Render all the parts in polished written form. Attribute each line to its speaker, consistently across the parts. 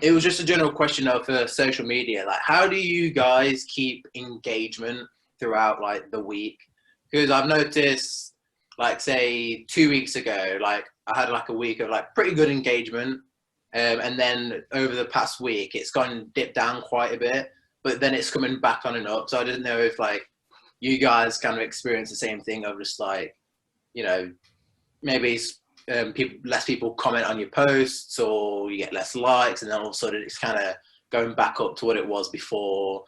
Speaker 1: It was just a general question of social media. Like, how do you guys keep engagement throughout like the week? Because I've noticed, like, say 2 weeks ago, like I had like a week of like pretty good engagement, and then over the past week, it's gone dipped down quite a bit, but then it's coming back on and up. So I didn't know if like you guys kind of experience the same thing of just like, you know, maybe less people comment on your posts, or you get less likes, and then all of a sudden it's kind of going back up to what it was before.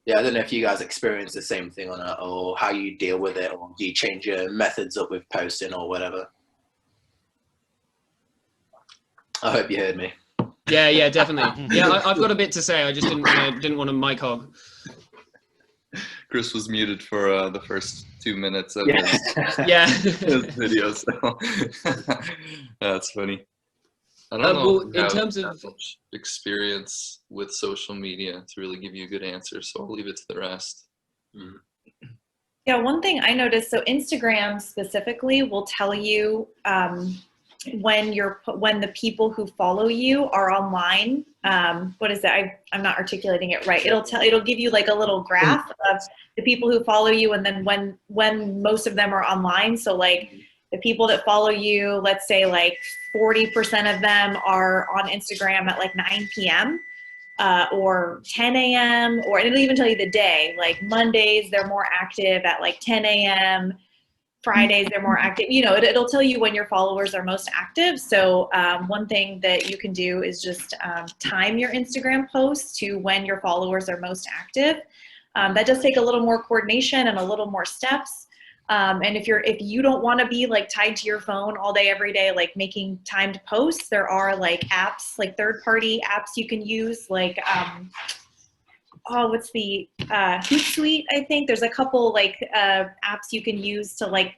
Speaker 1: Yeah, I don't know if you guys experience the same thing or not, or how you deal with it, or do you change your methods up with posting or whatever? I hope you heard me.
Speaker 2: Yeah, definitely. Yeah, I've got a bit to say. I just didn't want to mic hog.
Speaker 3: Chris was muted for the first 2 minutes of his video, so that's funny. I don't know
Speaker 2: well, in terms of
Speaker 3: much experience with social media to really give you a good answer, so I'll leave it to the rest.
Speaker 4: Yeah, one thing I noticed, so Instagram specifically will tell you when the people who follow you are online. What is that? I'm not articulating it right. It'll give you like a little graph of the people who follow you, and then when most of them are online. So like the people that follow you, let's say like 40% of them are on Instagram at like 9 p.m. Or 10 a.m. or it'll even tell you the day. Like Mondays, they're more active at like 10 a.m. Fridays, they're more active. You know, it'll tell you when your followers are most active. So one thing that you can do is just time your Instagram posts to when your followers are most active. That does take a little more coordination and a little more steps. And if you don't want to be like tied to your phone all day, every day, like making timed posts, there are like apps, like third-party apps you can use, like what's the Hootsuite, I think. There's a couple like apps you can use to like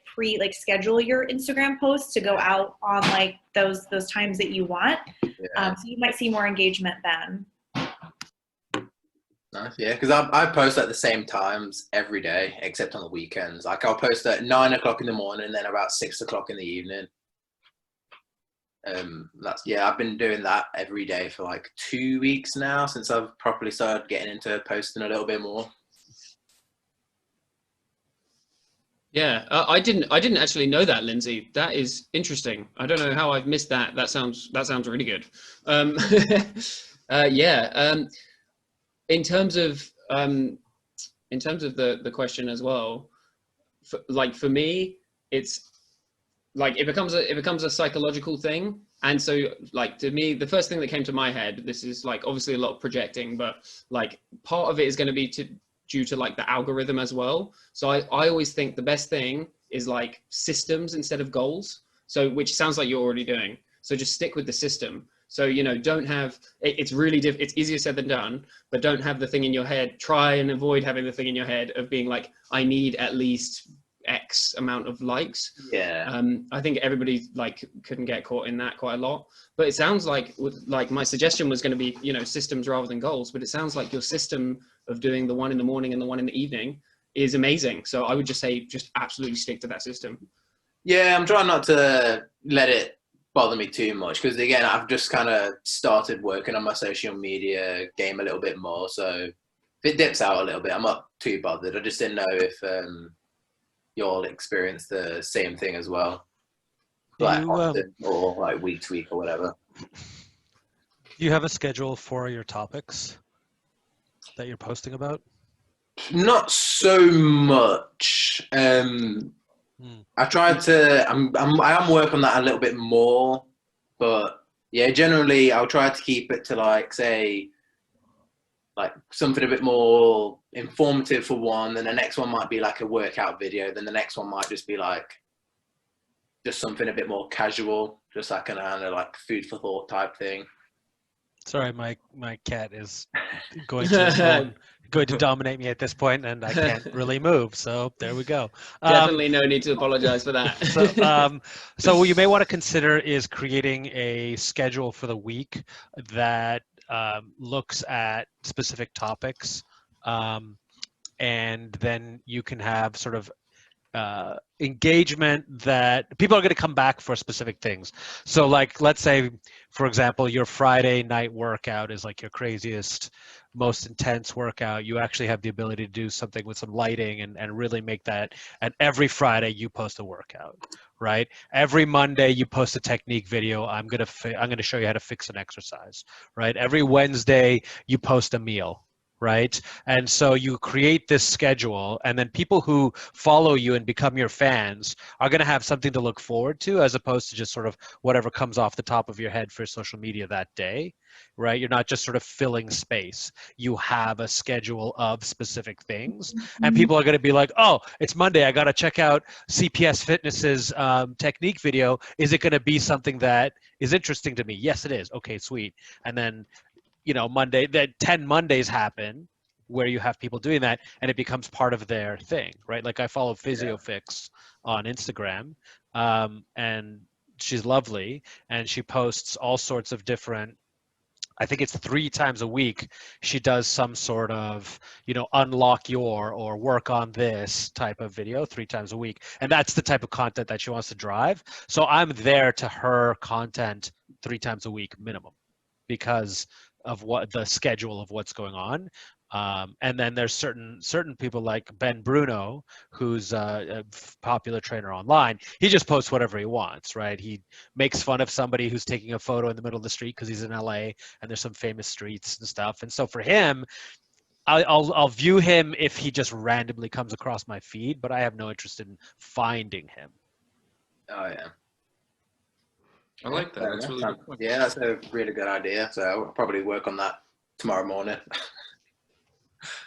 Speaker 4: schedule your Instagram posts to go out on like those times that you want. So you might see more engagement then.
Speaker 1: Nice, yeah, because I post at the same times every day except on the weekends. Like I'll post at 9 o'clock in the morning and then about 6 o'clock in the evening. I've been doing that every day for like 2 weeks now, since I've properly started getting into posting a little bit more.
Speaker 2: Yeah, I didn't actually know that, Lindsay. That is interesting. I don't know how I've missed that. That sounds really good. In terms of the question as well, for me, it's like it becomes a psychological thing. And so like to me, the first thing that came to my head, this is like obviously a lot of projecting, but like part of it is going to be due to like the algorithm as well. So I always think the best thing is like systems instead of goals. So which sounds like you're already doing. So just stick with the system. So, you know, don't have, it's really it's easier said than done, but don't have the thing in your head. Try and avoid having the thing in your head of being like, I need at least X amount of likes.
Speaker 1: Yeah.
Speaker 2: I think everybody like couldn't get caught in that quite a lot, but it sounds like my suggestion was going to be, you know, systems rather than goals, but it sounds like your system of doing the one in the morning and the one in the evening is amazing. So I would just say, just absolutely stick to that system. Yeah,
Speaker 1: I'm trying not to let it bother me too much, because again, I've just kind of started working on my social media game a little bit more. So if it dips out a little bit, I'm not too bothered. I just didn't know if you all experience the same thing as well, like often, or like week to week or whatever.
Speaker 5: Do you have a schedule for your topics that you're posting about?
Speaker 1: Not so much. I try to. I am working on that a little bit more, but yeah, generally I'll try to keep it to like, say, like something a bit more informative for one, then the next one might be like a workout video, then the next one might just be like just something a bit more casual, just like kind of like food for thought type thing.
Speaker 5: Sorry, my cat is going to dominate me at this point, and I can't really move. So there we go.
Speaker 2: Definitely no need to apologize for that.
Speaker 5: So what you may want to consider is creating a schedule for the week that looks at specific topics, and then you can have sort of engagement that people are going to come back for specific things. So like, let's say, for example, your Friday night workout is like your craziest, most intense workout. You actually have the ability to do something with some lighting and really make that. And every Friday you post a workout, right? Every Monday you post a technique video. I'm gonna show you how to fix an exercise, right? Every Wednesday you post a meal, right? And so you create this schedule, and then people who follow you and become your fans are going to have something to look forward to, as opposed to just sort of whatever comes off the top of your head for social media that day, right? You're not just sort of filling space. You have a schedule of specific things, and people are going to be like, oh, it's Monday, I got to check out CPS Fitness's technique video. Is it going to be something that is interesting to me? Yes, it is. Okay, sweet. And then Monday, that 10 Mondays happen where you have people doing that, and it becomes part of their thing, right? Like I follow PhysioFix on Instagram, and she's lovely, and she posts all sorts of different, I think it's 3 times a week, she does some sort of, unlock your or work on this type of video 3 times a week. And that's the type of content that she wants to drive. So I'm there to her content 3 times a week minimum, because of what the schedule of what's going on. And then there's certain people like Ben Bruno, who's a popular trainer online. He just posts whatever he wants, right? He makes fun of somebody who's taking a photo in the middle of the street because he's in LA and there's some famous streets and stuff. And so for him, I'll view him if he just randomly comes across my feed, but I have no interest in finding him.
Speaker 1: Oh yeah.
Speaker 3: I like that. That's really good point.
Speaker 1: Yeah, that's a really good idea. So I'll probably work on that tomorrow morning.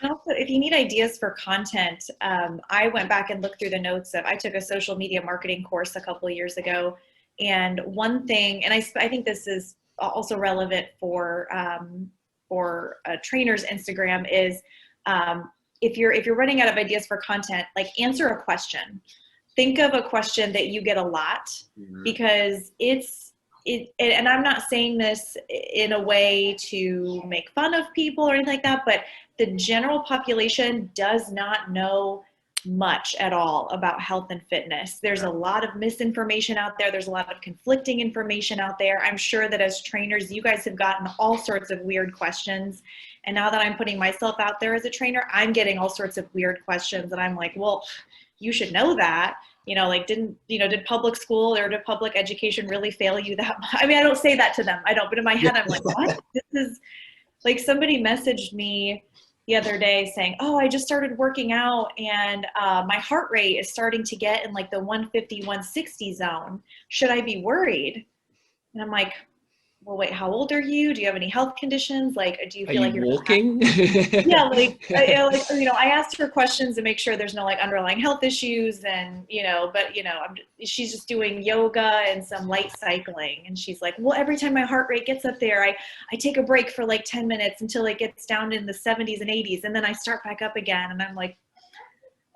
Speaker 4: And also, if you need ideas for content, I went back and looked through the notes I took a social media marketing course a couple of years ago. And one thing, and I think this is also relevant for a trainer's Instagram, is if you're running out of ideas for content, like answer a question. Think of a question that you get a lot, because and I'm not saying this in a way to make fun of people or anything like that, but the general population does not know much at all about health and fitness. There's a lot of misinformation out there. There's a lot of conflicting information out there. I'm sure that as trainers, you guys have gotten all sorts of weird questions. And now that I'm putting myself out there as a trainer, I'm getting all sorts of weird questions. And I'm like, well, you should know that. Did public school or did public education really fail you that much? I mean, I don't say that to them. I don't, but in my head, I'm like, what? This is like, somebody messaged me the other day saying, oh, I just started working out and my heart rate is starting to get in like the 150, 160 zone. Should I be worried? And I'm like, well, wait, how old are you? Do you have any health conditions? Like, do you feel like you're
Speaker 2: walking?
Speaker 4: Yeah, I asked her questions to make sure there's no like underlying health issues, and she's just doing yoga and some light cycling, and she's like, well, every time my heart rate gets up there, I take a break for like 10 minutes until it gets down in the 70s and 80s, and then I start back up again. And I'm like,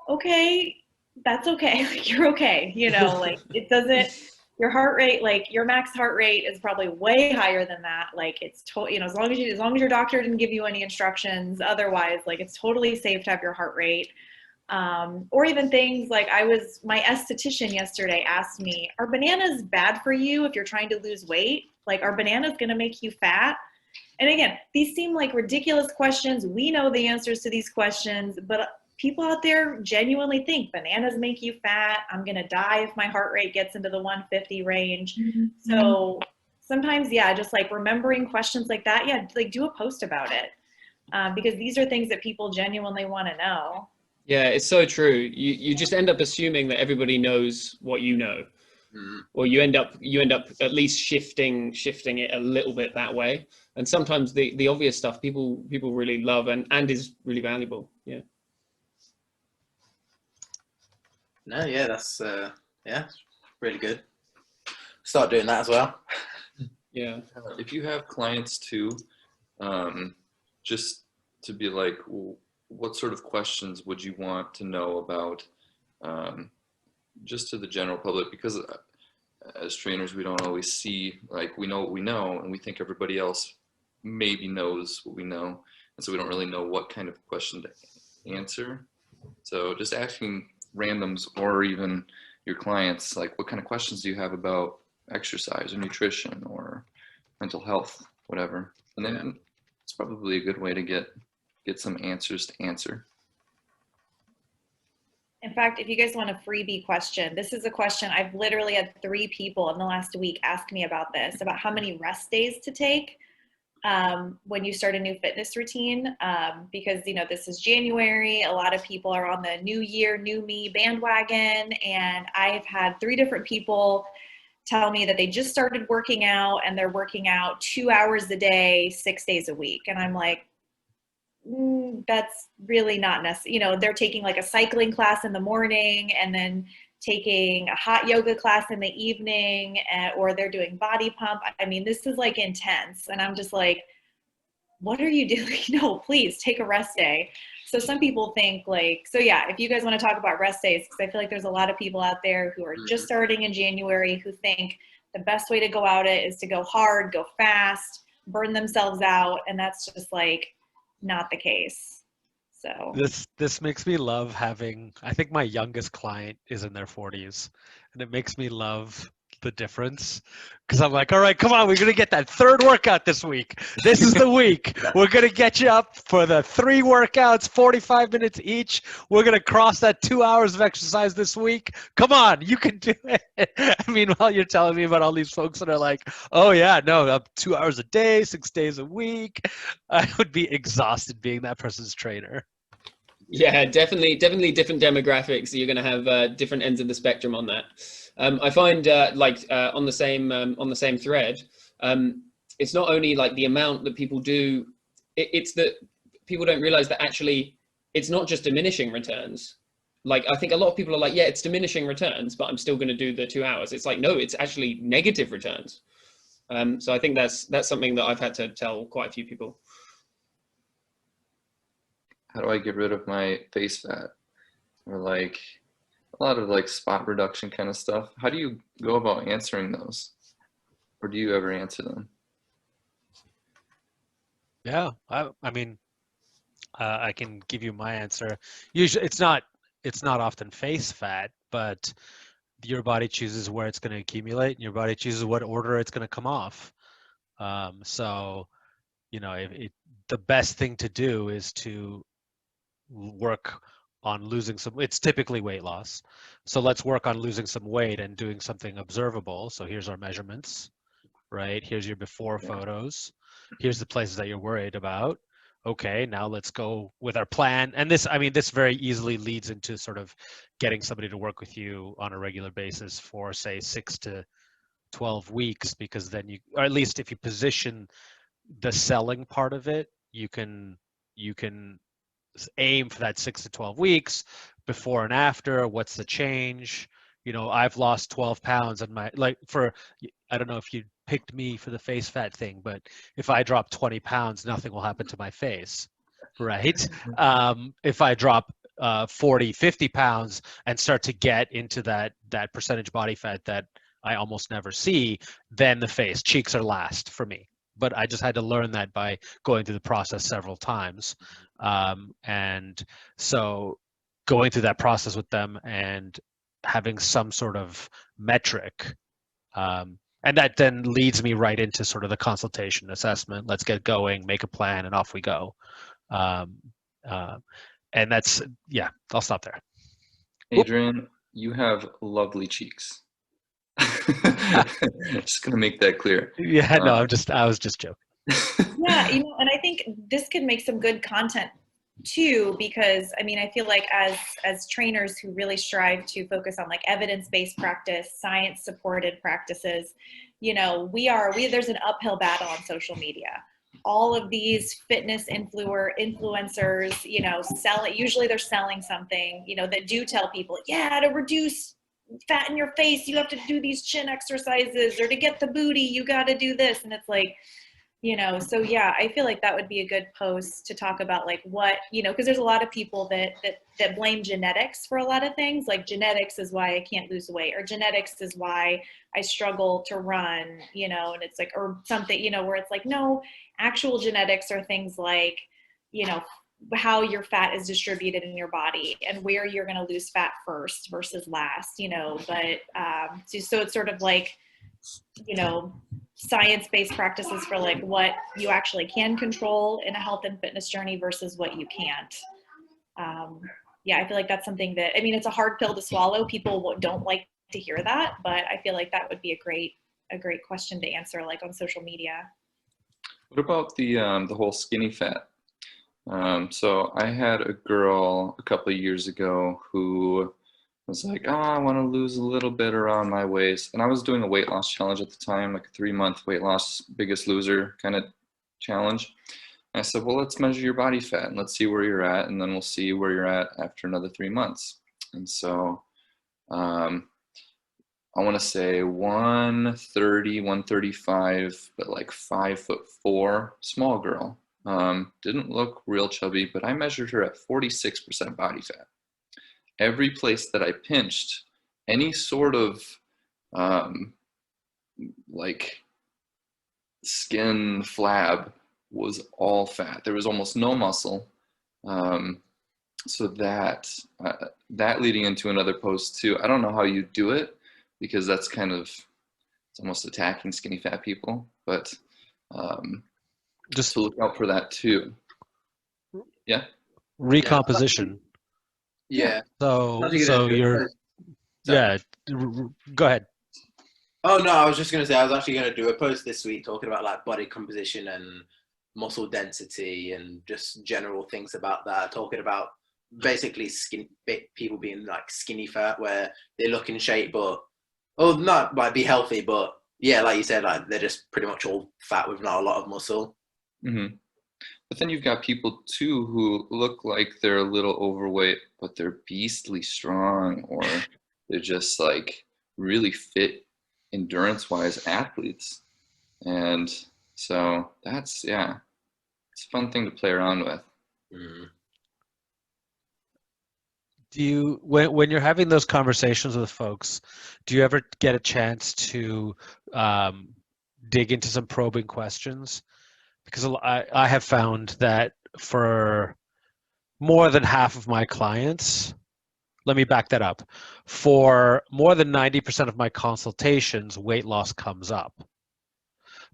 Speaker 4: okay, that's okay. Like, you're okay. Like, it doesn't. Your heart rate, like your max heart rate is probably way higher than that. Like, it's as long as your doctor didn't give you any instructions, otherwise, like, it's totally safe to have your heart rate. Or even things like my esthetician yesterday asked me, are bananas bad for you if you're trying to lose weight? Like, are bananas going to make you fat? And again, these seem like ridiculous questions. We know the answers to these questions, but people out there genuinely think bananas make you fat. I'm going to die if my heart rate gets into the 150 range. Mm-hmm. So sometimes, just like remembering questions like that, like do a post about it, because these are things that people genuinely want to know. Yeah,
Speaker 2: it's so true. You just end up assuming that everybody knows what you know, or you end up at least shifting it a little bit that way. And sometimes the obvious stuff people really love and is really valuable. Yeah.
Speaker 1: No, that's really good. Start doing that as well.
Speaker 2: Yeah.
Speaker 3: If you have clients too, just to be like, well, what sort of questions would you want to know about, just to the general public? Because as trainers, we don't always see, like, we know what we know, and we think everybody else maybe knows what we know, and so we don't really know what kind of question to answer. So just asking randoms or even your clients, like what kind of questions do you have about exercise or nutrition or mental health, whatever. And then it's probably a good way to get some answers to answer.
Speaker 4: In fact, if you guys want a freebie question, this is a question I've literally had 3 people in the last week ask me about this, about how many rest days to take when you start a new fitness routine. Because, you know, this is January. A lot of people are on the new year, new me bandwagon. And I've had 3 different people tell me that they just started working out and they're working out 2 hours a day, 6 days a week. And I'm like, that's really not necessary. You know, they're taking like a cycling class in the morning and then taking a hot yoga class in the evening, or they're doing body pump. I mean, this is like intense. And I'm just like, what are you doing? No, please take a rest day. So some people think like, so yeah, if you guys want to talk about rest days, because I feel like there's a lot of people out there who are just starting in January who think the best way to go out it is to go hard, go fast, burn themselves out. And that's just like not the case. So
Speaker 5: this makes me love having, I think my youngest client is in their 40s, and it makes me love the difference, because I'm like, all right, come on, we're gonna get that 3rd workout this week. This is the week. We're gonna get you up for the 3 workouts, 45 minutes each. We're gonna cross that 2 hours of exercise this week. Come on, you can do it. I mean, while you're telling me about all these folks that are like, oh yeah, no, up 2 hours a day, 6 days a week, I would be exhausted being that person's trainer.
Speaker 2: Yeah, definitely different demographics. You're going to have different ends of the spectrum on that. I find on the same thread, it's not only like the amount that people do, it's that people don't realize that actually it's not just diminishing returns. Like, I think a lot of people are like, yeah, it's diminishing returns, but I'm still going to do the 2 hours. It's like, no, it's actually negative returns. So I think that's something that I've had to tell quite a few people.
Speaker 3: How do I get rid of my face fat? Or like a lot of like spot reduction kind of stuff. How do you go about answering those? Or do you ever answer them?
Speaker 5: Yeah, I mean, I can give you my answer. Usually, it's not often face fat, but your body chooses where it's going to accumulate, and your body chooses what order it's going to come off. So, you know, the best thing to do is to work on losing some. It's typically weight loss, so let's work on losing some weight and doing something observable. So here's our measurements, right? Here's your before photos. Here's the places that you're worried about. Okay, now let's go with our plan. And this, I mean, this very easily leads into sort of getting somebody to work with you on a regular basis for, say, 6 to 12 weeks, because then you, or at least if you position the selling part of it, you can aim for that 6 to 12 weeks, before and after. What's the change? You know, I've lost 12 pounds and I don't know if you picked me for the face fat thing, but if I drop 20 pounds, nothing will happen to my face, right? If I drop 40, 50 pounds and start to get into that percentage body fat that I almost never see, then the face, cheeks are last for me. But I just had to learn that by going through the process several times. And so going through that process with them and having some sort of metric, and that then leads me right into sort of the consultation assessment. Let's get going, make a plan, and off we go. And that's, yeah, I'll stop there.
Speaker 3: Adrian, you have lovely cheeks. Just gonna make that clear.
Speaker 5: Yeah, no, I was just joking.
Speaker 4: yeah, you know, and I think this could make some good content too, because I mean, I feel like as trainers who really strive to focus on like evidence-based practice, science-supported practices, you know, there's an uphill battle on social media. All of these fitness influencers, you know, usually they're selling something, you know, that do tell people, yeah, to reduce fat in your face, you have to do these chin exercises, or to get the booty, you got to do this. And it's like, you know, so yeah, I feel like that would be a good post to talk about like what, you know, because there's a lot of people that blame genetics for a lot of things. Like genetics is why I can't lose weight, or genetics is why I struggle to run, you know, and it's like, or something, you know, where it's like, no, actual genetics are things like, you know, how your fat is distributed in your body and where you're going to lose fat first versus last, you know, but so it's sort of like, you know, science-based practices for like what you actually can control in a health and fitness journey versus what you can't. Yeah, I feel like that's something that, I mean, it's a hard pill to swallow. People don't like to hear that, but I feel like that would be a great question to answer, like on social media.
Speaker 3: What about the whole skinny fat? So I had a girl a couple of years ago who was like, oh, I want to lose a little bit around my waist. And I was doing a weight loss challenge at the time, like a 3-month weight loss, Biggest Loser kind of challenge. And I said, well, let's measure your body fat and let's see where you're at. And then we'll see where you're at after another 3 months. And so I want to say 130, 135, but like 5'4", small girl. Didn't look real chubby, but I measured her at 46% body fat. Every place that I pinched, any sort of like skin flab was all fat. There was almost no muscle. So that leading into another post too. I don't know how you do it because that's kind of, it's almost attacking skinny fat people, but just to look out for that too. Yeah.
Speaker 5: Recomposition.
Speaker 1: Yeah.
Speaker 5: So you're, yeah, go ahead.
Speaker 1: Oh no, I was just gonna say I was actually gonna do a post this week talking about like body composition and muscle density and just general things about that, talking about basically people being like skinny fat where they look in shape but not like be healthy, but yeah, like you said, like they're just pretty much all fat with not a lot of muscle.
Speaker 3: Mm-hmm. But then you've got people too who look like they're a little overweight, but they're beastly strong, or they're just like really fit endurance-wise athletes. And so that's, yeah, it's a fun thing to play around with.
Speaker 1: Mm.
Speaker 5: Do you, when you're having those conversations with folks, do you ever get a chance to dig into some probing questions? Because I have found that for more than half of my clients, let me back that up. For more than 90% of my consultations, weight loss comes up.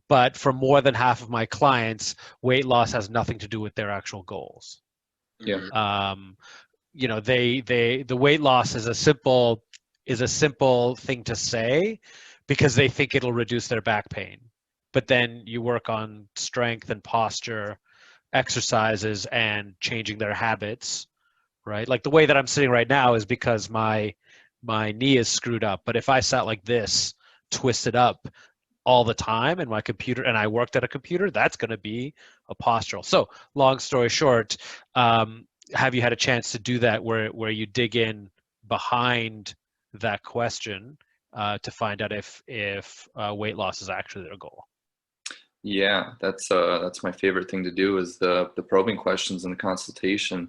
Speaker 5: But for more than half of my clients, weight loss has nothing to do with their actual goals.
Speaker 3: Yeah.
Speaker 5: You know, the weight loss is a simple thing to say because they think it'll reduce their back pain. But then you work on strength and posture, exercises, and changing their habits, right? Like the way that I'm sitting right now is because my knee is screwed up. But if I sat like this, twisted up all the time, and my computer, and I worked at a computer, that's going to be a postural. So, long story short, have you had a chance to do that where you dig in behind that question to find out if weight loss is actually their goal?
Speaker 3: Yeah, that's my favorite thing to do is the probing questions in the consultation.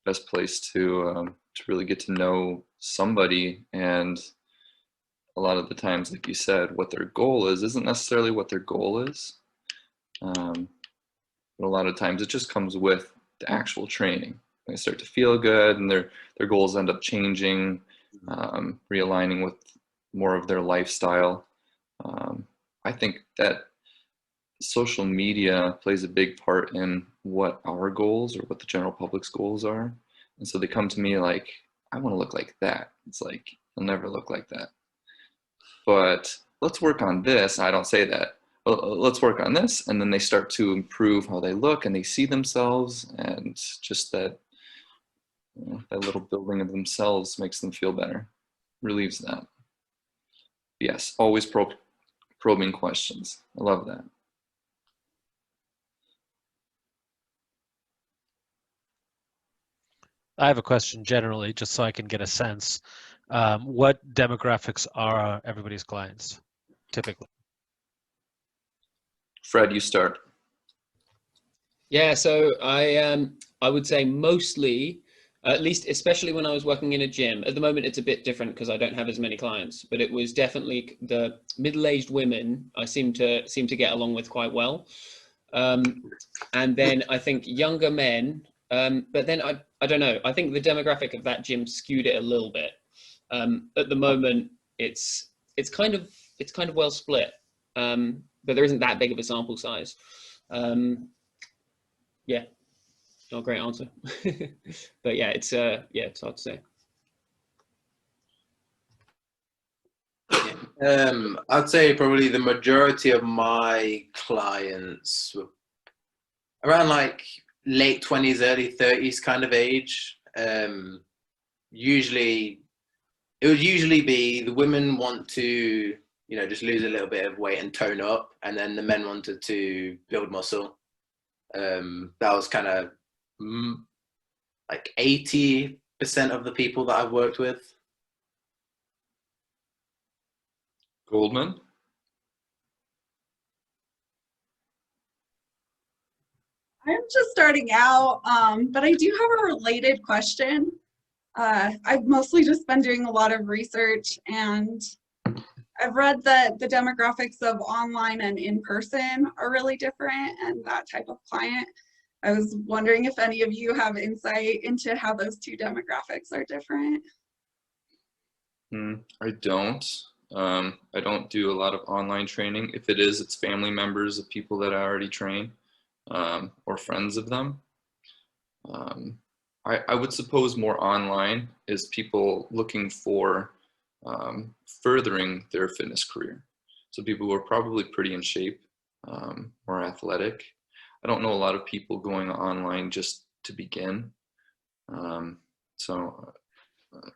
Speaker 3: Best place to really get to know somebody, and a lot of the times, like you said, what their goal is isn't necessarily what their goal is. But a lot of times it just comes with the actual training. They start to feel good, and their goals end up changing, realigning with more of their lifestyle. I think that social media plays a big part in what our goals or what the general public's goals are. And so they come to me like, I want to look like that. It's like, you'll never look like that. But let's work on this. I don't say that. Well, let's work on this. And then they start to improve how they look and they see themselves, and just that, that little building of themselves makes them feel better, relieves that. Yes, always probing questions. I love that.
Speaker 5: I have a question generally, just so I can get a sense. What demographics are everybody's clients, typically?
Speaker 3: Fred, you start.
Speaker 2: Yeah, so I would say mostly, at least especially when I was working in a gym. At the moment, it's a bit different because I don't have as many clients, but it was definitely the middle-aged women I seem to get along with quite well. And then I think younger men, but then I don't know. I think the demographic of that gym skewed it a little bit. At the moment, it's kind of well split, but there isn't that big of a sample size. Yeah, not a great answer, but yeah, it's hard to say.
Speaker 1: I'd say probably the majority of my clients were around like late 20s, early 30s kind of age. Usually, it would usually be the women want to, just lose a little bit of weight and tone up, and then the men wanted to build muscle. That was kind of like 80% of the people that I've worked with.
Speaker 3: Goldman?
Speaker 6: I'm just starting out, but I do have a related question. I've mostly just been doing a lot of research, and I've read that the demographics of online and in-person are really different, and that type of client. I was wondering if any of you have insight into how those two demographics are different.
Speaker 3: I don't. I don't do a lot of online training. If it is, it's family members of people that I already train, or friends of them. I would suppose more online is people looking for furthering their fitness career. So people who are probably pretty in shape, or athletic. I don't know a lot of people going online just to begin.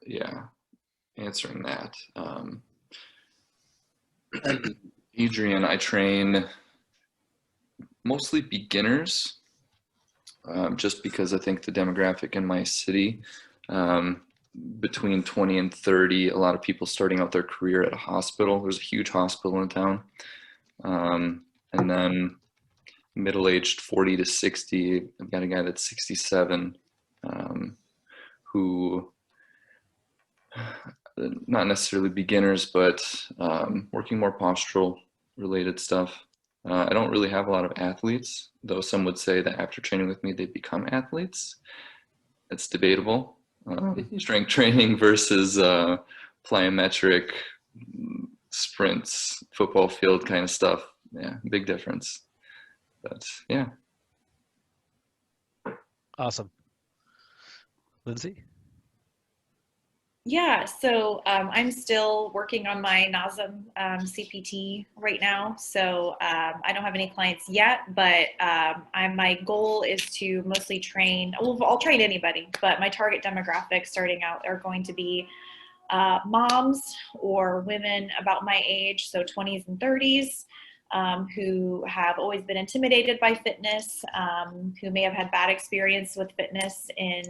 Speaker 3: Yeah, answering that. Adrian, I train mostly beginners, just because I think the demographic in my city, between 20 and 30, a lot of people starting out their career at a hospital. There's a huge hospital in town. And then middle-aged 40 to 60, I've got a guy that's 67, who, not necessarily beginners, but working more postural related stuff. I don't really have a lot of athletes, though some would say that after training with me, they become athletes. It's debatable. Strength training versus plyometric sprints, football field kind of stuff. Yeah, big difference. But yeah.
Speaker 5: Awesome. Lindsay?
Speaker 4: Yeah, so I'm still working on my NASM CPT right now. So I don't have any clients yet, but my goal is to mostly train. Well, I'll train anybody, but my target demographics starting out are going to be moms or women about my age, so 20s and 30s, who have always been intimidated by fitness, who may have had bad experience with fitness in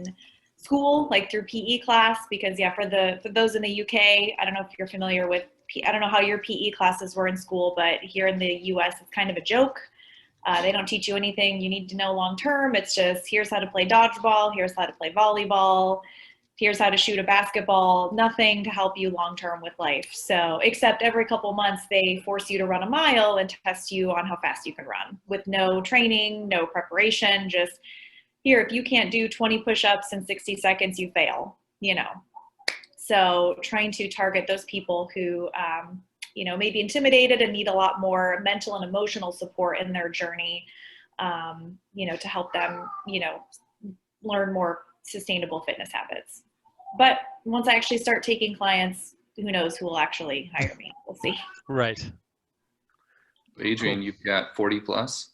Speaker 4: school, like through PE class, because for those in the UK, I don't know if you're familiar with, I don't know how your PE classes were in school, but here in the US, it's kind of a joke. They don't teach you anything you need to know long term. It's just, here's how to play dodgeball, here's how to play volleyball, here's how to shoot a basketball, nothing to help you long term with life. So, except every couple months, they force you to run a mile and test you on how fast you can run with no training, no preparation, just here, if you can't do 20 push-ups in 60 seconds, you fail, So trying to target those people who, may be intimidated and need a lot more mental and emotional support in their journey, to help them, learn more sustainable fitness habits. But once I actually start taking clients, who knows who will actually hire me? We'll see.
Speaker 5: Right.
Speaker 3: Adrian, you've got 40 plus?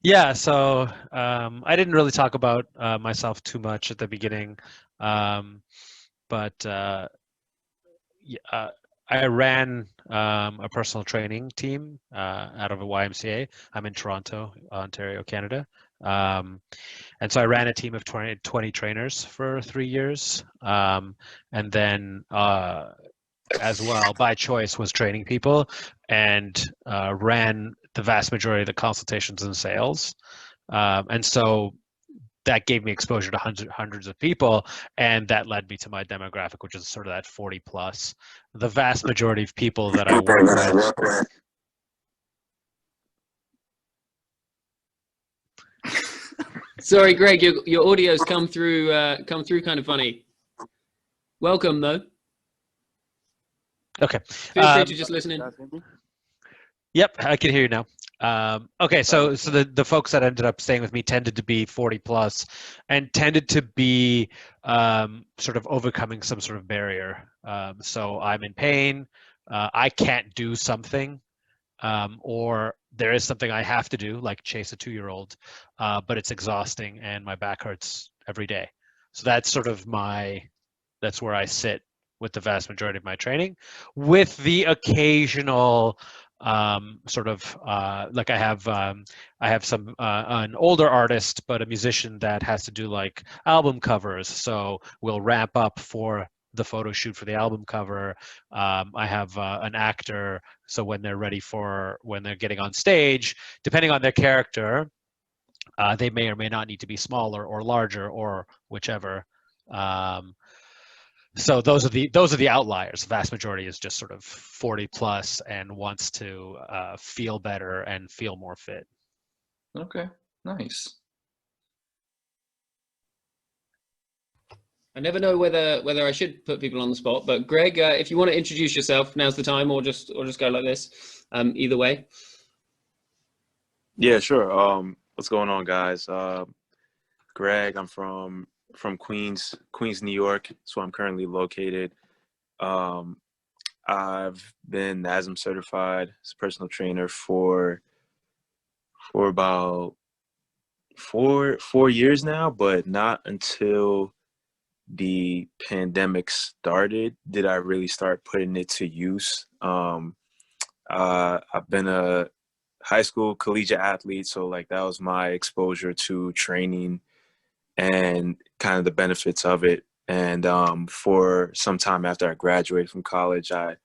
Speaker 5: Yeah, so I didn't really talk about myself too much at the beginning, but I ran a personal training team out of a YMCA. I'm in Toronto, Ontario, Canada. And so I ran a team of 20 trainers for 3 years. And then as well, by choice, was training people and ran the vast majority of the consultations and sales. And so that gave me exposure to hundreds of people, and that led me to my demographic, which is sort of that 40 plus. The vast majority of people that I work with
Speaker 2: Sorry, Greg, your audio's come through kind of funny. Welcome though.
Speaker 5: Okay.
Speaker 2: Feel free to just listen in.
Speaker 5: Yep, I can hear you now. Okay, so the folks that ended up staying with me tended to be 40 plus, and tended to be sort of overcoming some sort of barrier. So I'm in pain, I can't do something, or there is something I have to do, like chase a 2-year-old, but it's exhausting and my back hurts every day. So that's sort of that's where I sit with the vast majority of my training, with the occasional sort of like I have some an older artist, but a musician that has to do like album covers. So we'll ramp up for the photo shoot for the album cover. I have an actor, so when they're getting on stage, depending on their character, they may or may not need to be smaller or larger or whichever. So those are the outliers. The vast majority is just sort of 40 plus and wants to feel better and feel more fit.
Speaker 3: Okay, nice.
Speaker 2: I never know whether I should put people on the spot, but Greg, if you want to introduce yourself, now's the time, or just go like this. Either way.
Speaker 7: Yeah, sure. What's going on, guys? Greg, I'm from Queens, New York. That's where I'm currently located. I've been NASM certified as a personal trainer for about four years now, but not until the pandemic started did I really start putting it to use. I've been a high school collegiate athlete, so like that was my exposure to training and kind of the benefits of it. And for some time after I graduated from college, I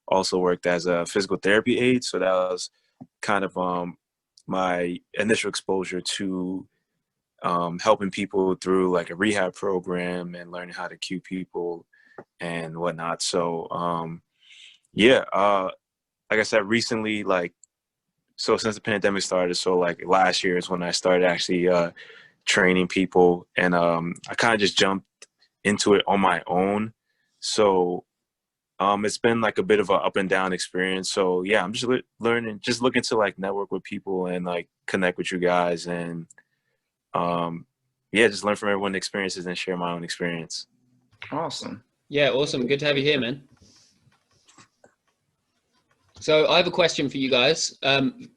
Speaker 7: also worked as a physical therapy aide. So that was kind of my initial exposure to helping people through like a rehab program and learning how to cue people and whatnot. So like I said, recently, so since the pandemic started, so like last year is when I started actually training people, and I kind of just jumped into it on my own. So it's been like a bit of an up and down experience. So yeah, I'm just learning, just looking to like network with people and like connect with you guys, and just learn from everyone's experiences and share my own experience.
Speaker 3: Awesome.
Speaker 2: Yeah, awesome. Good to have you here, man. So I have a question for you guys.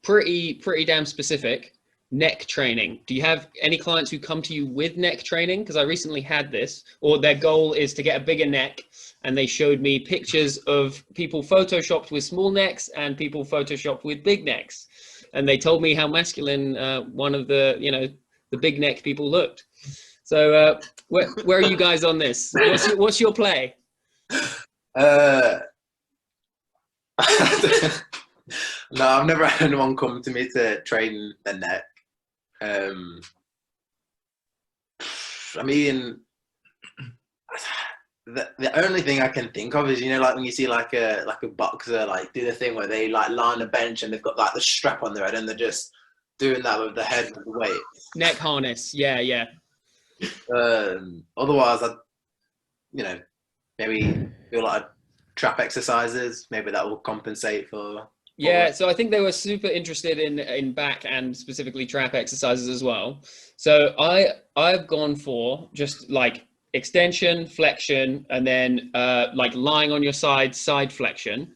Speaker 2: Pretty damn specific. Neck training. Do you have any clients who come to you with neck training? Because I recently had this, or their goal is to get a bigger neck, and they showed me pictures of people photoshopped with small necks and people photoshopped with big necks, and they told me how masculine one of the big neck people looked. So where are you guys on this? What's your play?
Speaker 1: No, I've never had anyone come to me to train the neck. I mean, the only thing I can think of is, like when you see like a boxer like do the thing where they like lie on a bench and they've got like the strap on their head and they're just doing that with the head with the weight.
Speaker 2: Neck harness, yeah.
Speaker 1: Otherwise, maybe do a lot of trap exercises. Maybe that will compensate for.
Speaker 2: Yeah, so I think they were super interested in back and specifically trap exercises as well. So I've gone for just like extension, flexion, and then like lying on your side flexion.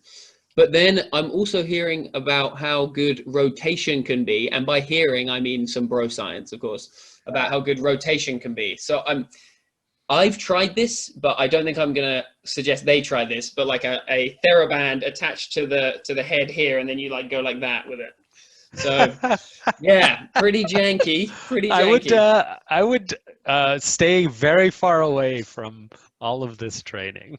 Speaker 2: But then I'm also hearing about how good rotation can be. And by hearing, I mean some bro science, of course, about how good rotation can be. So I've tried this, but I don't think I'm going to suggest they try this, but like a TheraBand attached to the head here, and then you like go like that with it. So yeah, pretty janky.
Speaker 5: I would stay very far away from all of this training.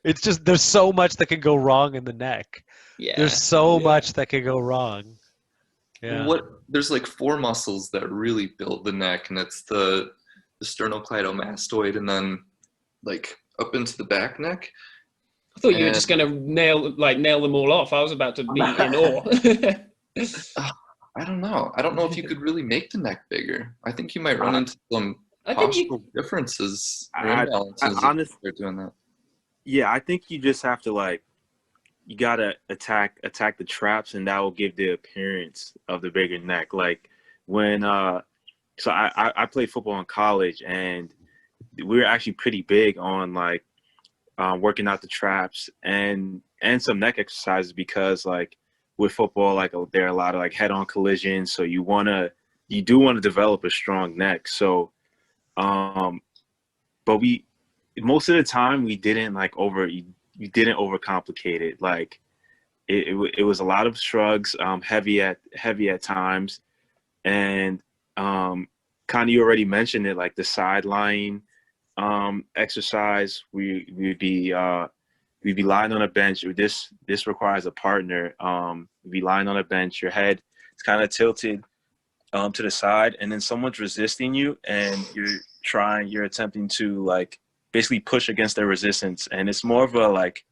Speaker 5: It's just, there's so much that can go wrong in the neck.
Speaker 2: Yeah.
Speaker 5: There's so much that can go wrong. Yeah.
Speaker 3: There's like 4 muscles that really build the neck, and it's the sternocleidomastoid, and then like up into the back neck.
Speaker 2: I thought you were just gonna nail them all off. I was about to be in awe.
Speaker 3: I don't know. I don't know if you could really make the neck bigger. I think you might run into some
Speaker 2: I think you,
Speaker 3: postural differences or
Speaker 7: I
Speaker 3: imbalances if
Speaker 7: honestly,
Speaker 3: you're doing that.
Speaker 7: yeah, I think you just have to like, you gotta attack the traps, and that will give the appearance of the bigger neck. Like when so I played football in college, and we were actually pretty big on like working out the traps and some neck exercises, because like with football, like there are a lot of like head-on collisions, so you do want to develop a strong neck. So but we most of the time we didn't like you didn't overcomplicate it. Like it was a lot of shrugs, heavy at times, and kind of you already mentioned it, like the side lying exercise. We'd be lying on a bench. This requires a partner. We'd be lying on a bench. Your head is kind of tilted to the side, and then someone's resisting you, and you're attempting to like basically push against their resistance. And it's more of a like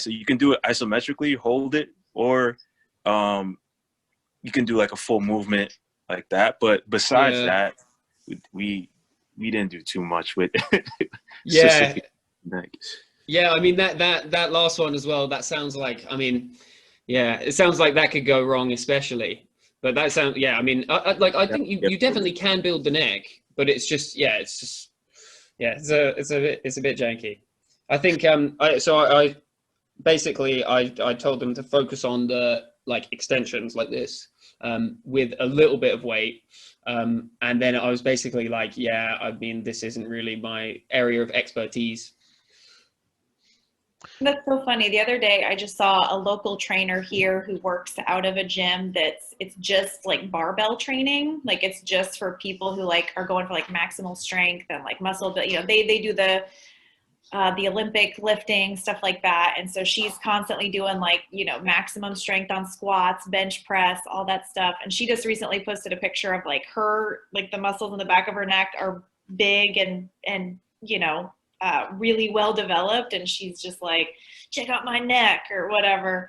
Speaker 7: you can do it isometrically, hold it, or you can do like a full movement like that. But besides that, we didn't do too much with specific neck.
Speaker 2: Yeah, I mean that last one as well. That sounds like, I mean, yeah, it sounds like that could go wrong, especially. But that sounds, yeah. I mean, I think you definitely can build the neck, but it's just it's a bit janky. I think I basically I told them to focus on the like extensions like this with a little bit of weight. And then I was basically like, yeah, I mean, this isn't really my area of expertise.
Speaker 4: That's so funny. The other day, I just saw a local trainer here who works out of a gym it's just like barbell training. Like it's just for people who like are going for like maximal strength and like muscle, but they do the Olympic lifting, stuff like that. And so she's constantly doing like, maximum strength on squats, bench press, all that stuff. And she just recently posted a picture of like her, like the muscles in the back of her neck are big and really well developed. And she's just like, check out my neck or whatever.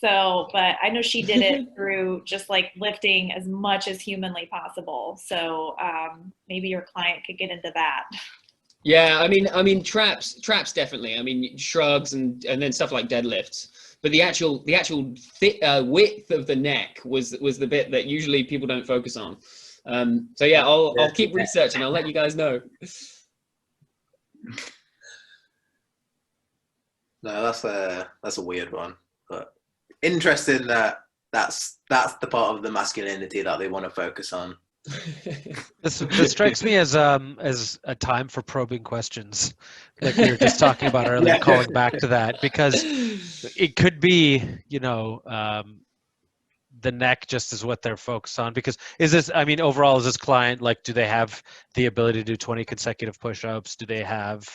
Speaker 4: So, but I know she did it through just like lifting as much as humanly possible. So maybe your client could get into that.
Speaker 2: Yeah, I mean traps definitely. I mean shrugs and then stuff like deadlifts. But the actual width of the neck was the bit that usually people don't focus on. So yeah, I'll keep researching. I'll let you guys know.
Speaker 1: No, that's a weird one, but interesting that's the part of the masculinity that they want to focus on.
Speaker 5: This strikes me as a time for probing questions, like we were just talking about earlier, calling back to that, because it could be, the neck just is what they're focused on. Because overall, is this client, like, do they have the ability to do 20 consecutive push-ups? Do they have,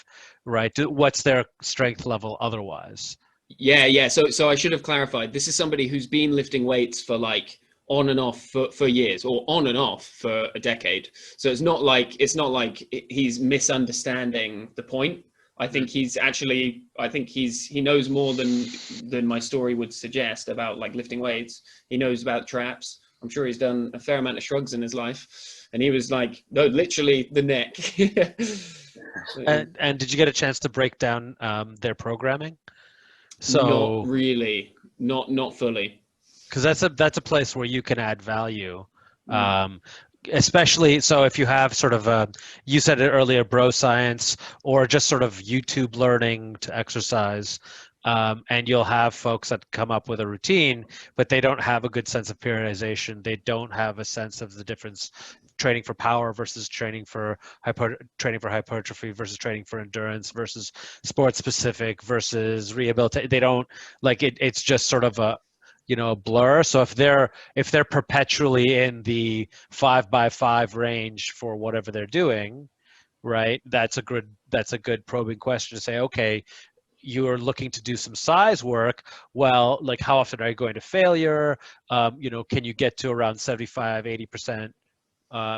Speaker 5: what's their strength level otherwise?
Speaker 2: Yeah. So I should have clarified. This is somebody who's been lifting weights for like on and off for years, or on and off for a decade. So it's not like he's misunderstanding the point. I think he knows more than my story would suggest about like lifting weights. He knows about traps. I'm sure he's done a fair amount of shrugs in his life. And he was like, no, literally the neck.
Speaker 5: And did you get a chance to break down their programming? So
Speaker 2: not really, not fully.
Speaker 5: Because that's a place where you can add value, especially so if you have sort of you said it earlier, bro science, or just sort of YouTube learning to exercise, and you'll have folks that come up with a routine, but they don't have a good sense of periodization. They don't have a sense of the difference training for power versus training for hypertrophy versus training for endurance versus sport specific versus rehabilitation. They don't like it. It's just sort of a blur. So if they're perpetually in the 5x5 range for whatever they're doing, right, that's a good probing question to say, okay, you're looking to do some size work. Well, like, how often are you going to failure? Can you get to around 75, 80%?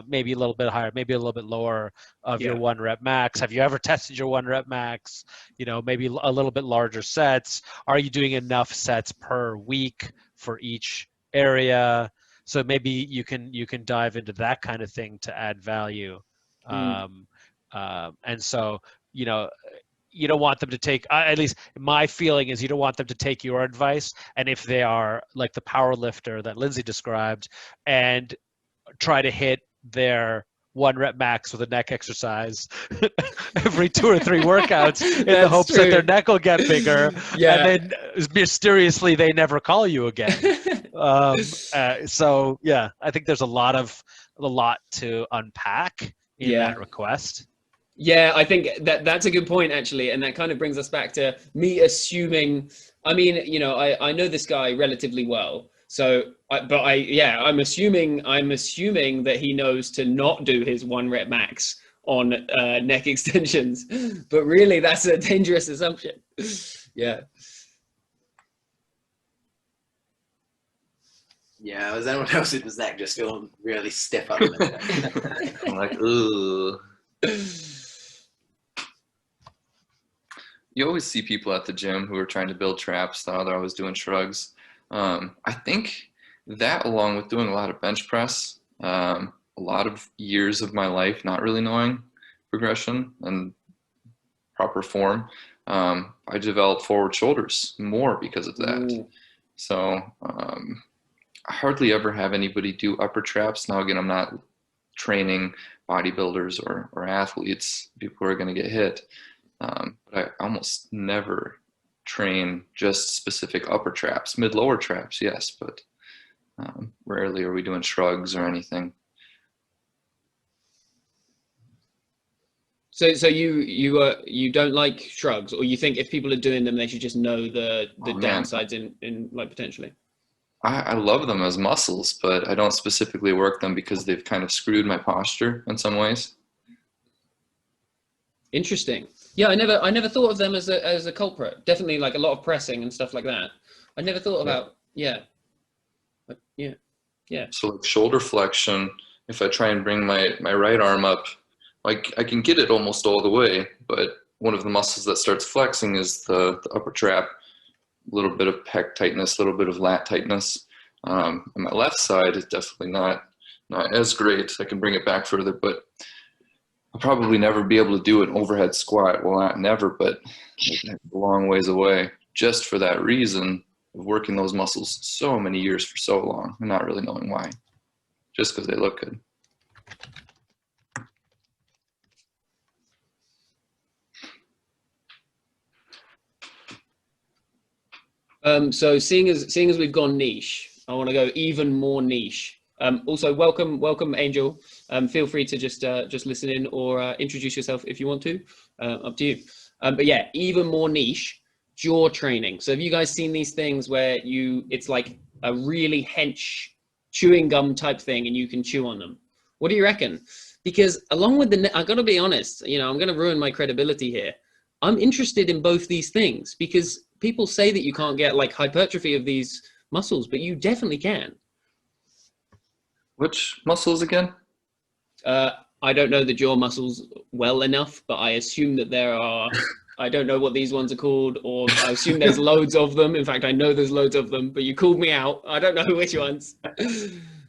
Speaker 5: Maybe a little bit higher, maybe a little bit lower of your 1 rep max. Have you ever tested your 1 rep max? Maybe a little bit larger sets. Are you doing enough sets per week for each area? So maybe you can dive into that kind of thing to add value. And so, you know, you don't want them to take, at least my feeling is you don't want them to take your advice. And if they are like the power lifter that Lindsay described and try to hit their 1 rep max with a neck exercise every 2 or 3 workouts in the hopes that their neck will get bigger, and then mysteriously they never call you again. So yeah, I think there's a lot to unpack in that request.
Speaker 2: Yeah, I think that's a good point, actually. And that kind of brings us back to me assuming, I mean, you know, I know this guy relatively well. So, I'm assuming that he knows to not do his 1 rep max on neck extensions, but really that's a dangerous assumption. Yeah.
Speaker 1: Yeah, was anyone else with his neck just feeling really stiff up the middle?
Speaker 3: I'm like, ugh. You always see people at the gym who are trying to build traps. They're always doing shrugs. I think that, along with doing a lot of bench press, a lot of years of my life not really knowing progression and proper form, I developed forward shoulders more because of that. So I hardly ever have anybody do upper traps. Now, again, I'm not training bodybuilders or athletes, people who are going to get hit. But I almost never train just specific upper traps. Mid-lower traps, yes, but rarely are we doing shrugs or anything.
Speaker 2: So you don't like shrugs, or you think if people are doing them, they should just know the downsides in like potentially?
Speaker 3: I love them as muscles, but I don't specifically work them because they've kind of screwed my posture in some ways.
Speaker 2: Interesting. Yeah, I never thought of them as a culprit. Definitely like a lot of pressing and stuff like that. I never thought about yeah.
Speaker 3: So like shoulder flexion, if I try and bring my right arm up, like I can get it almost all the way, but one of the muscles that starts flexing is the upper trap. A little bit of pec tightness, a little bit of lat tightness. And my left side is definitely not as great. I can bring it back further, but I'll probably never be able to do an overhead squat. Well, not never, but a long ways away. Just for that reason of working those muscles so many years for so long and not really knowing why. Just because they look good.
Speaker 2: So seeing as we've gone niche, I want to go even more niche. Also, welcome, Angel. Feel free to just listen in or introduce yourself if you want to. Up to you. But yeah, even more niche, jaw training. So have you guys seen these things where it's like a really hench chewing gum type thing, and you can chew on them? What do you reckon? Because along with I got to be honest, you know, I'm going to ruin my credibility here. I'm interested in both these things because people say that you can't get like hypertrophy of these muscles, but you definitely can.
Speaker 3: Which muscles again?
Speaker 2: I don't know the jaw muscles well enough, but I assume that there are, I don't know what these ones are called, or I assume there's loads of them. In fact, I know there's loads of them, but you called me out. I don't know which ones.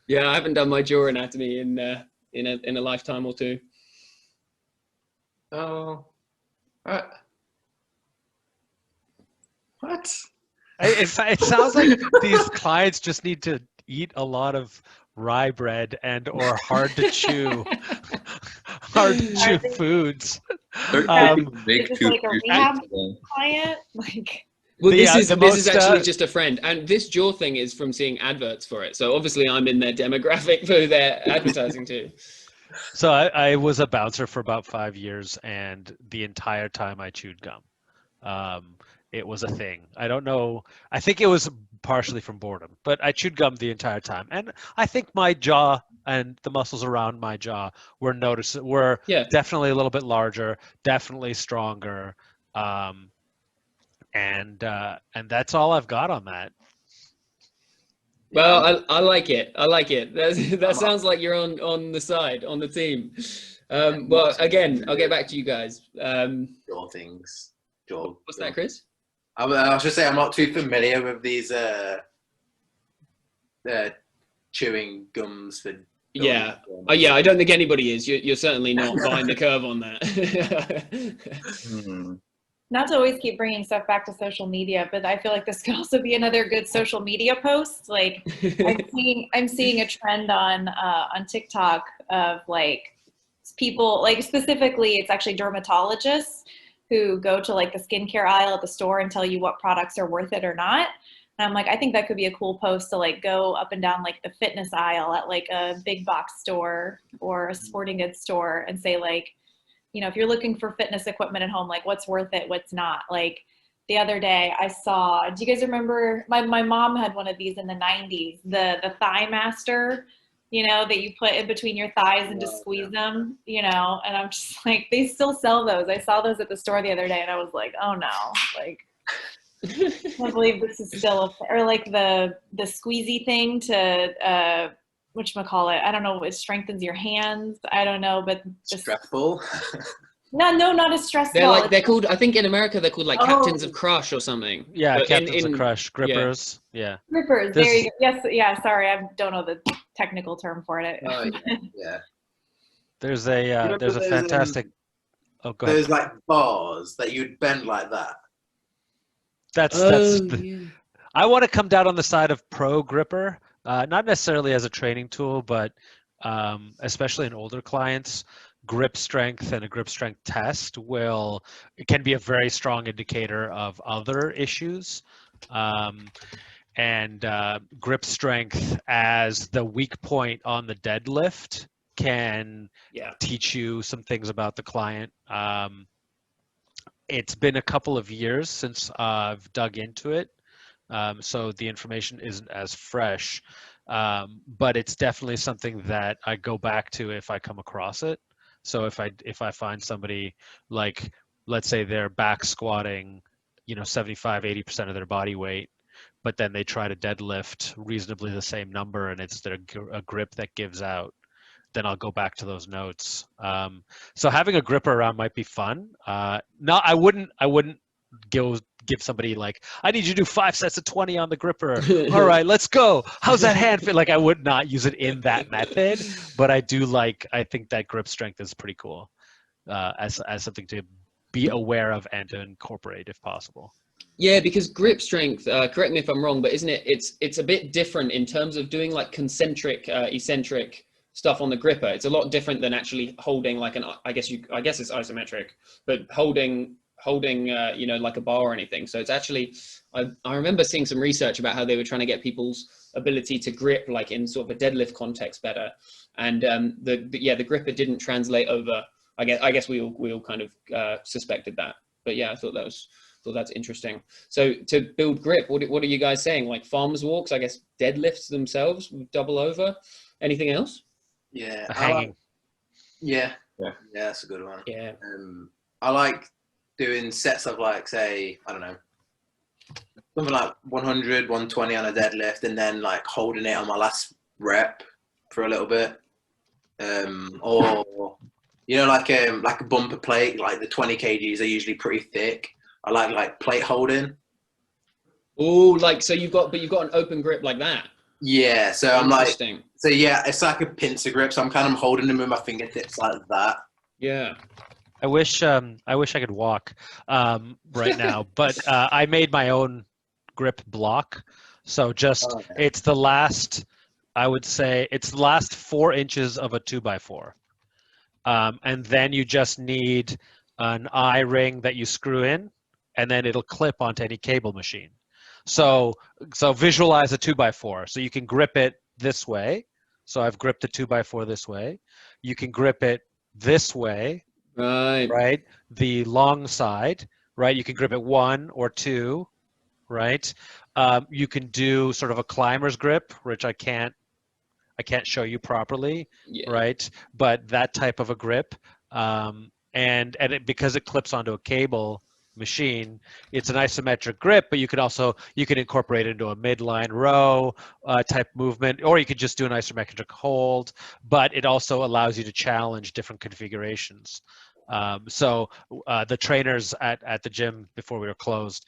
Speaker 2: Yeah, I haven't done my jaw anatomy in a lifetime or two.
Speaker 3: Oh, what?
Speaker 5: It sounds like these clients just need to eat a lot of rye bread and or hard to chew foods.
Speaker 3: Make
Speaker 4: is this like a rehab client? Like,
Speaker 2: well, this is actually just a friend, and this jaw thing is from seeing adverts for it. So obviously, I'm in their demographic who they're advertising to.
Speaker 5: So I was a bouncer for about 5 years, and the entire time I chewed gum. It was a thing. I don't know. I think it was partially from boredom, but I chewed gum the entire time. And I think my jaw and the muscles around my jaw were definitely a little bit larger, definitely stronger. And that's all I've got on that.
Speaker 2: Well, I like it. I like it. That sounds like you're on the side, on the team. Well, again, I'll get back to you guys.
Speaker 1: Jaw things.
Speaker 2: What's that, Chris?
Speaker 1: I was just saying I'm not too familiar with these chewing gums for.
Speaker 2: Yeah. Oh yeah, I don't think anybody is. You're certainly not behind the curve on that.
Speaker 4: Not to always keep bringing stuff back to social media, but I feel like this could also be another good social media post. Like I'm seeing a trend on TikTok of like people, like specifically it's actually dermatologists who go to like the skincare aisle at the store and tell you what products are worth it or not. And I'm like, I think that could be a cool post to like go up and down like the fitness aisle at like a big box store or a sporting goods store and say like, you know, if you're looking for fitness equipment at home, like what's worth it, what's not. Like the other day I saw, do you guys remember, my mom had one of these in the 90s, the Thigh Master, you know, that you put in between your thighs and just squeeze them, you know, and I'm just like, they still sell those. I saw those at the store the other day and I was like, oh no, like, I can't believe this is still or like the squeezy thing to whatchamacallit, I don't know, it strengthens your hands. I don't know, but
Speaker 1: Stressful.
Speaker 4: No, not as stressful.
Speaker 2: They're called, I think in America they're called like Captains of Crush or something.
Speaker 5: Yeah,
Speaker 2: but
Speaker 5: Captains of Crush, grippers. Yeah.
Speaker 4: Grippers. There you go. Yes, yeah. Sorry, I don't know the technical term for it.
Speaker 1: Oh yeah.
Speaker 5: There's a fantastic. Oh, go ahead.
Speaker 1: There's like bars that you'd bend like that.
Speaker 5: I want to come down on the side of pro gripper, not necessarily as a training tool, but especially in older clients, grip strength and a grip strength test it can be a very strong indicator of other issues. And grip strength as the weak point on the deadlift can teach you some things about the client. It's been a couple of years since I've dug into it, so the information isn't as fresh, but it's definitely something that I go back to if I come across it. So if I find somebody, like, let's say they're back squatting, 75-80% of their body weight, but then they try to deadlift reasonably the same number and it's a grip that gives out, then I'll go back to those notes. So having a gripper around might be fun. No, I wouldn't give somebody like, I need you to do 5 sets of 20 on the gripper. All right, let's go. How's that hand fit? Like, I would not use it in that method, but I think that grip strength is pretty cool as something to be aware of and to incorporate if possible.
Speaker 2: Yeah, because grip strength, correct me if I'm wrong, but isn't it, it's a bit different in terms of doing like concentric, eccentric stuff on the gripper. It's a lot different than actually holding like I guess it's isometric, but holding like a bar or anything. So it's actually, I remember seeing some research about how they were trying to get people's ability to grip like in sort of a deadlift context better, and the gripper didn't translate over. I guess we all kind of suspected that, but yeah, I thought that's interesting. So to build grip, what are you guys saying? Like farmers walks, I guess deadlifts themselves, double over. Anything else?
Speaker 1: Yeah,
Speaker 5: hanging.
Speaker 1: Yeah, that's a good one.
Speaker 2: Yeah,
Speaker 1: I like doing sets of like, say, I don't know, something like 100, 120 on a deadlift, and then like holding it on my last rep for a little bit, or like a bumper plate, like the 20 kgs are usually pretty thick. I like plate holding.
Speaker 2: Oh, like so you've got an open grip like that.
Speaker 1: Yeah, so I'm like, so yeah, it's like a pincer grip. So I'm kind of holding them with my fingertips like that.
Speaker 2: Yeah.
Speaker 5: I wish I could walk right now, but I made my own grip block. So it's the last, I would say, it's the last 4 inches of a 2x4. And then you just need an eye ring that you screw in, and then it'll clip onto any cable machine. So visualize a 2x4. So you can grip it this way. So I've gripped the 2x4 this way. You can grip it this way. Right. The long side, right? You can grip it 1 or 2, right? You can do sort of a climber's grip, which I can't show you properly, right? But that type of a grip, and because it clips onto a cable machine, it's an isometric grip, but you can incorporate it into a midline row type movement, or you could just do an isometric hold, but it also allows you to challenge different configurations. So the trainers at the gym before we were closed,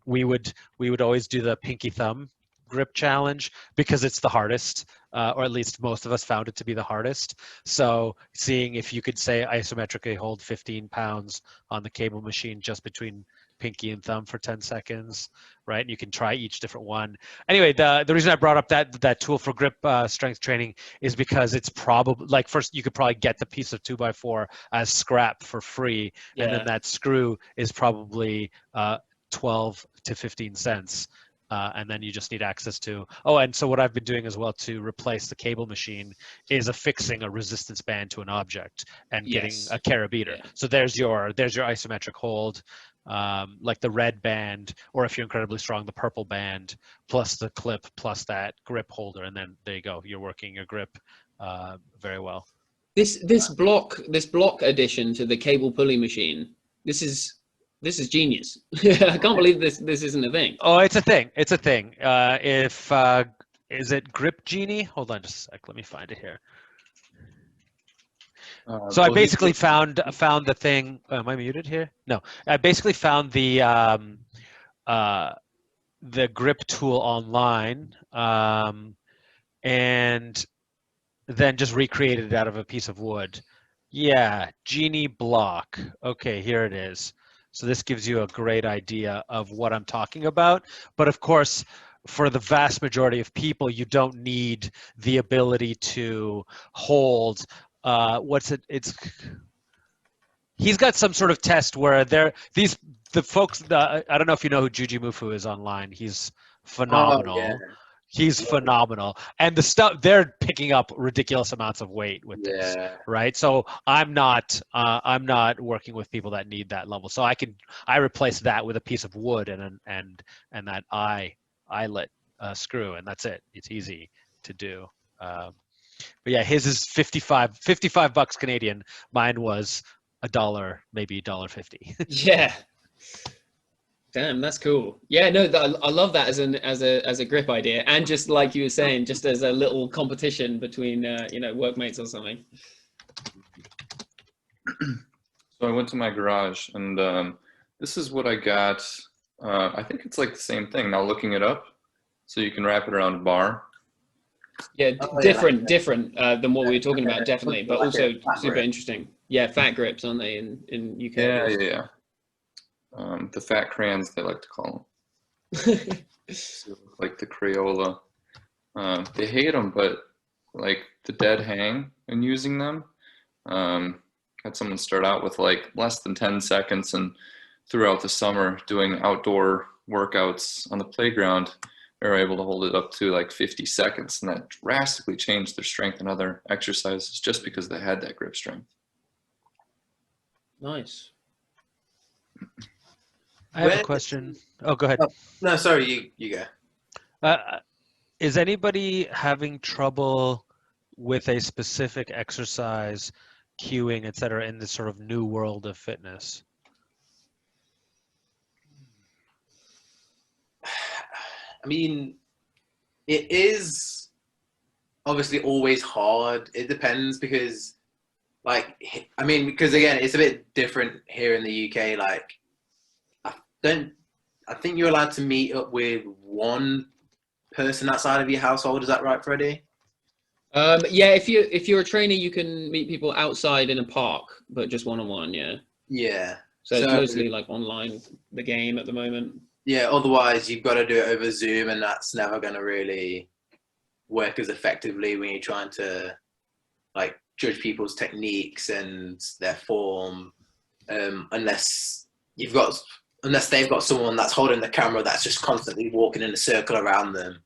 Speaker 5: we would always do the pinky thumb grip challenge because it's the hardest, or at least most of us found it to be the hardest. So seeing if you could say isometrically hold 15 pounds on the cable machine just between pinky and thumb for 10 seconds, right? And you can try each different one. Anyway, the reason I brought up that tool for grip strength training is because it's probably, like, first you could probably get the piece of 2x4 as scrap for free, and then that screw is probably 12 to 15 cents. And then you just need access to, and so what I've been doing as well to replace the cable machine is affixing a resistance band to an object and getting a carabiner.
Speaker 2: Yeah.
Speaker 5: So there's your isometric hold, like the red band, or if you're incredibly strong, the purple band, plus the clip, plus that grip holder, and then there you go. You're working your grip very well.
Speaker 2: This block addition to the cable pulley machine, this is genius. I can't believe this isn't a thing.
Speaker 5: Oh, it's a thing. It's a thing. Is it Grip Genie? Hold on just a sec. Let me find it here. So I basically found the thing. Am I muted here? No. I basically found the grip tool online, and then just recreated it out of a piece of wood. Yeah, Genie block. Okay, here it is. So this gives you a great idea of what I'm talking about. But of course, for the vast majority of people, you don't need the ability to hold. He's got some sort of test where the folks. I don't know if you know who Juji Mufu is online. He's phenomenal.
Speaker 1: Oh, yeah.
Speaker 5: He's phenomenal, and the stuff they're picking up ridiculous amounts of weight with this, right? So I'm not working with people that need that level. So I replace that with a piece of wood and that eyelet screw, and that's it. It's easy to do. But yeah, his is $55 Canadian. Mine was $1, maybe $1.50.
Speaker 2: Yeah. Damn, that's cool. Yeah, no, I love that as a grip idea, and just like you were saying, just as a little competition between workmates or something.
Speaker 3: So I went to my garage, and this is what I got. I think it's like the same thing. Now looking it up, so you can wrap it around a bar.
Speaker 2: Yeah, different than what we were talking about, definitely, but also super interesting. Yeah, fat grips, aren't they, in UK?
Speaker 3: Yeah. The fat crayons, they like to call them. So, like the Crayola. They hate them, but like the dead hang in using them. Had someone start out with like less than 10 seconds, and throughout the summer doing outdoor workouts on the playground, they were able to hold it up to like 50 seconds, and that drastically changed their strength in other exercises just because they had that grip strength.
Speaker 2: Nice.
Speaker 5: I have a question. Oh, go ahead.
Speaker 1: Oh, no, sorry, you go.
Speaker 5: Is anybody having trouble with a specific exercise, cueing, et cetera, in this sort of new world of fitness?
Speaker 1: I mean, it is obviously always hard. It depends because, because again, it's a bit different here in the UK. Like, I think you're allowed to meet up with one person outside of your household. Is that right, Freddie?
Speaker 2: Yeah, if you're a trainer, you can meet people outside in a park, but just one-on-one. Yeah.
Speaker 1: Yeah.
Speaker 2: So it's mostly like online, the game at the moment.
Speaker 1: Yeah. Otherwise, you've got to do it over Zoom, and that's never going to really work as effectively when you're trying to like judge people's techniques and their form, unless they've got someone that's holding the camera that's just constantly walking in a circle around them.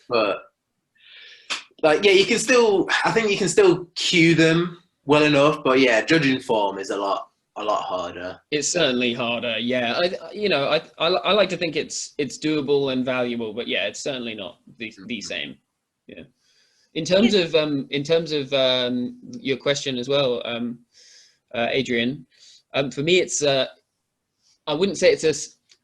Speaker 1: But like, yeah, I think you can still cue them well enough, but yeah, judging form is a lot harder.
Speaker 2: It's certainly harder. Yeah. I like to think it's doable and valuable, but yeah, it's certainly not the same. Yeah. In terms of your question as well, Adrian, for me, it's I wouldn't say it's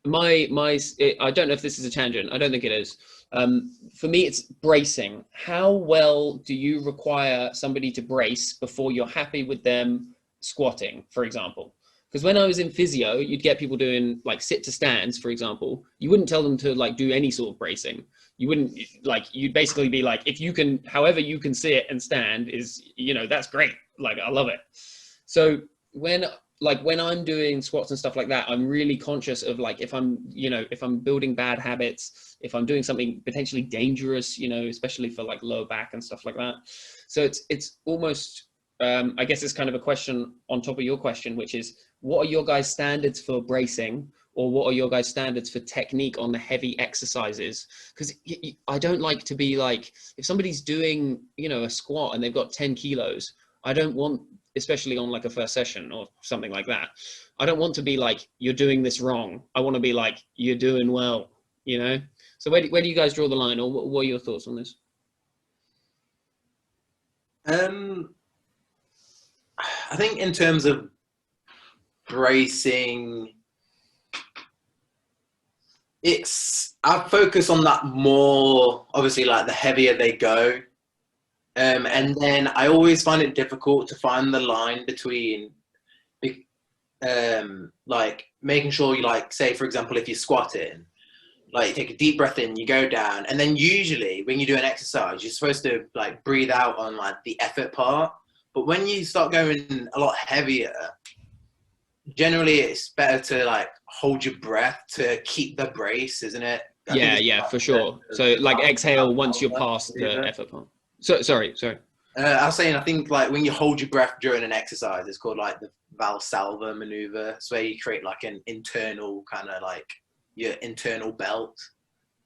Speaker 2: I don't know if this is a tangent. I don't think it is. For me, it's bracing. How well do you require somebody to brace before you're happy with them squatting, for example? Because when I was in physio, you'd get people doing like sit to stands, for example. You wouldn't tell them to like do any sort of bracing. You wouldn't, like, you'd basically be like, if you can, however you can sit and stand is, you know, that's great. Like, I love it. So when I'm doing squats and stuff like that, I'm really conscious of like, if I'm, you know, if I'm building bad habits, if I'm doing something potentially dangerous, you know, especially for like lower back and stuff like that. So it's almost, I guess it's kind of a question on top of your question, which is, what are your guys' standards for bracing, or what are your guys' standards for technique on the heavy exercises? Because I don't like to be like, if somebody's doing, you know, a squat and they've got 10 kilos, I don't want, especially on like a first session or something like that, I don't want to be like, you're doing this wrong. I want to be like, you're doing well, you know? So where do you guys draw the line, or what are your thoughts on this?
Speaker 1: I think in terms of bracing, I focus on that more, obviously, like the heavier they go. And then I always find it difficult to find the line between like making sure you, like, say, for example, if you're squatting, like you take a deep breath in, you go down, and then usually when you do an exercise, you're supposed to like breathe out on like the effort part. But when you start going a lot heavier, generally it's better to like hold your breath to keep the brace, isn't it?
Speaker 2: Yeah, for sure. So like exhale once you're past the effort part. So sorry.
Speaker 1: I was saying, I think like when you hold your breath during an exercise, it's called like the Valsalva Maneuver. It's where you create like an internal kind of like your internal belt.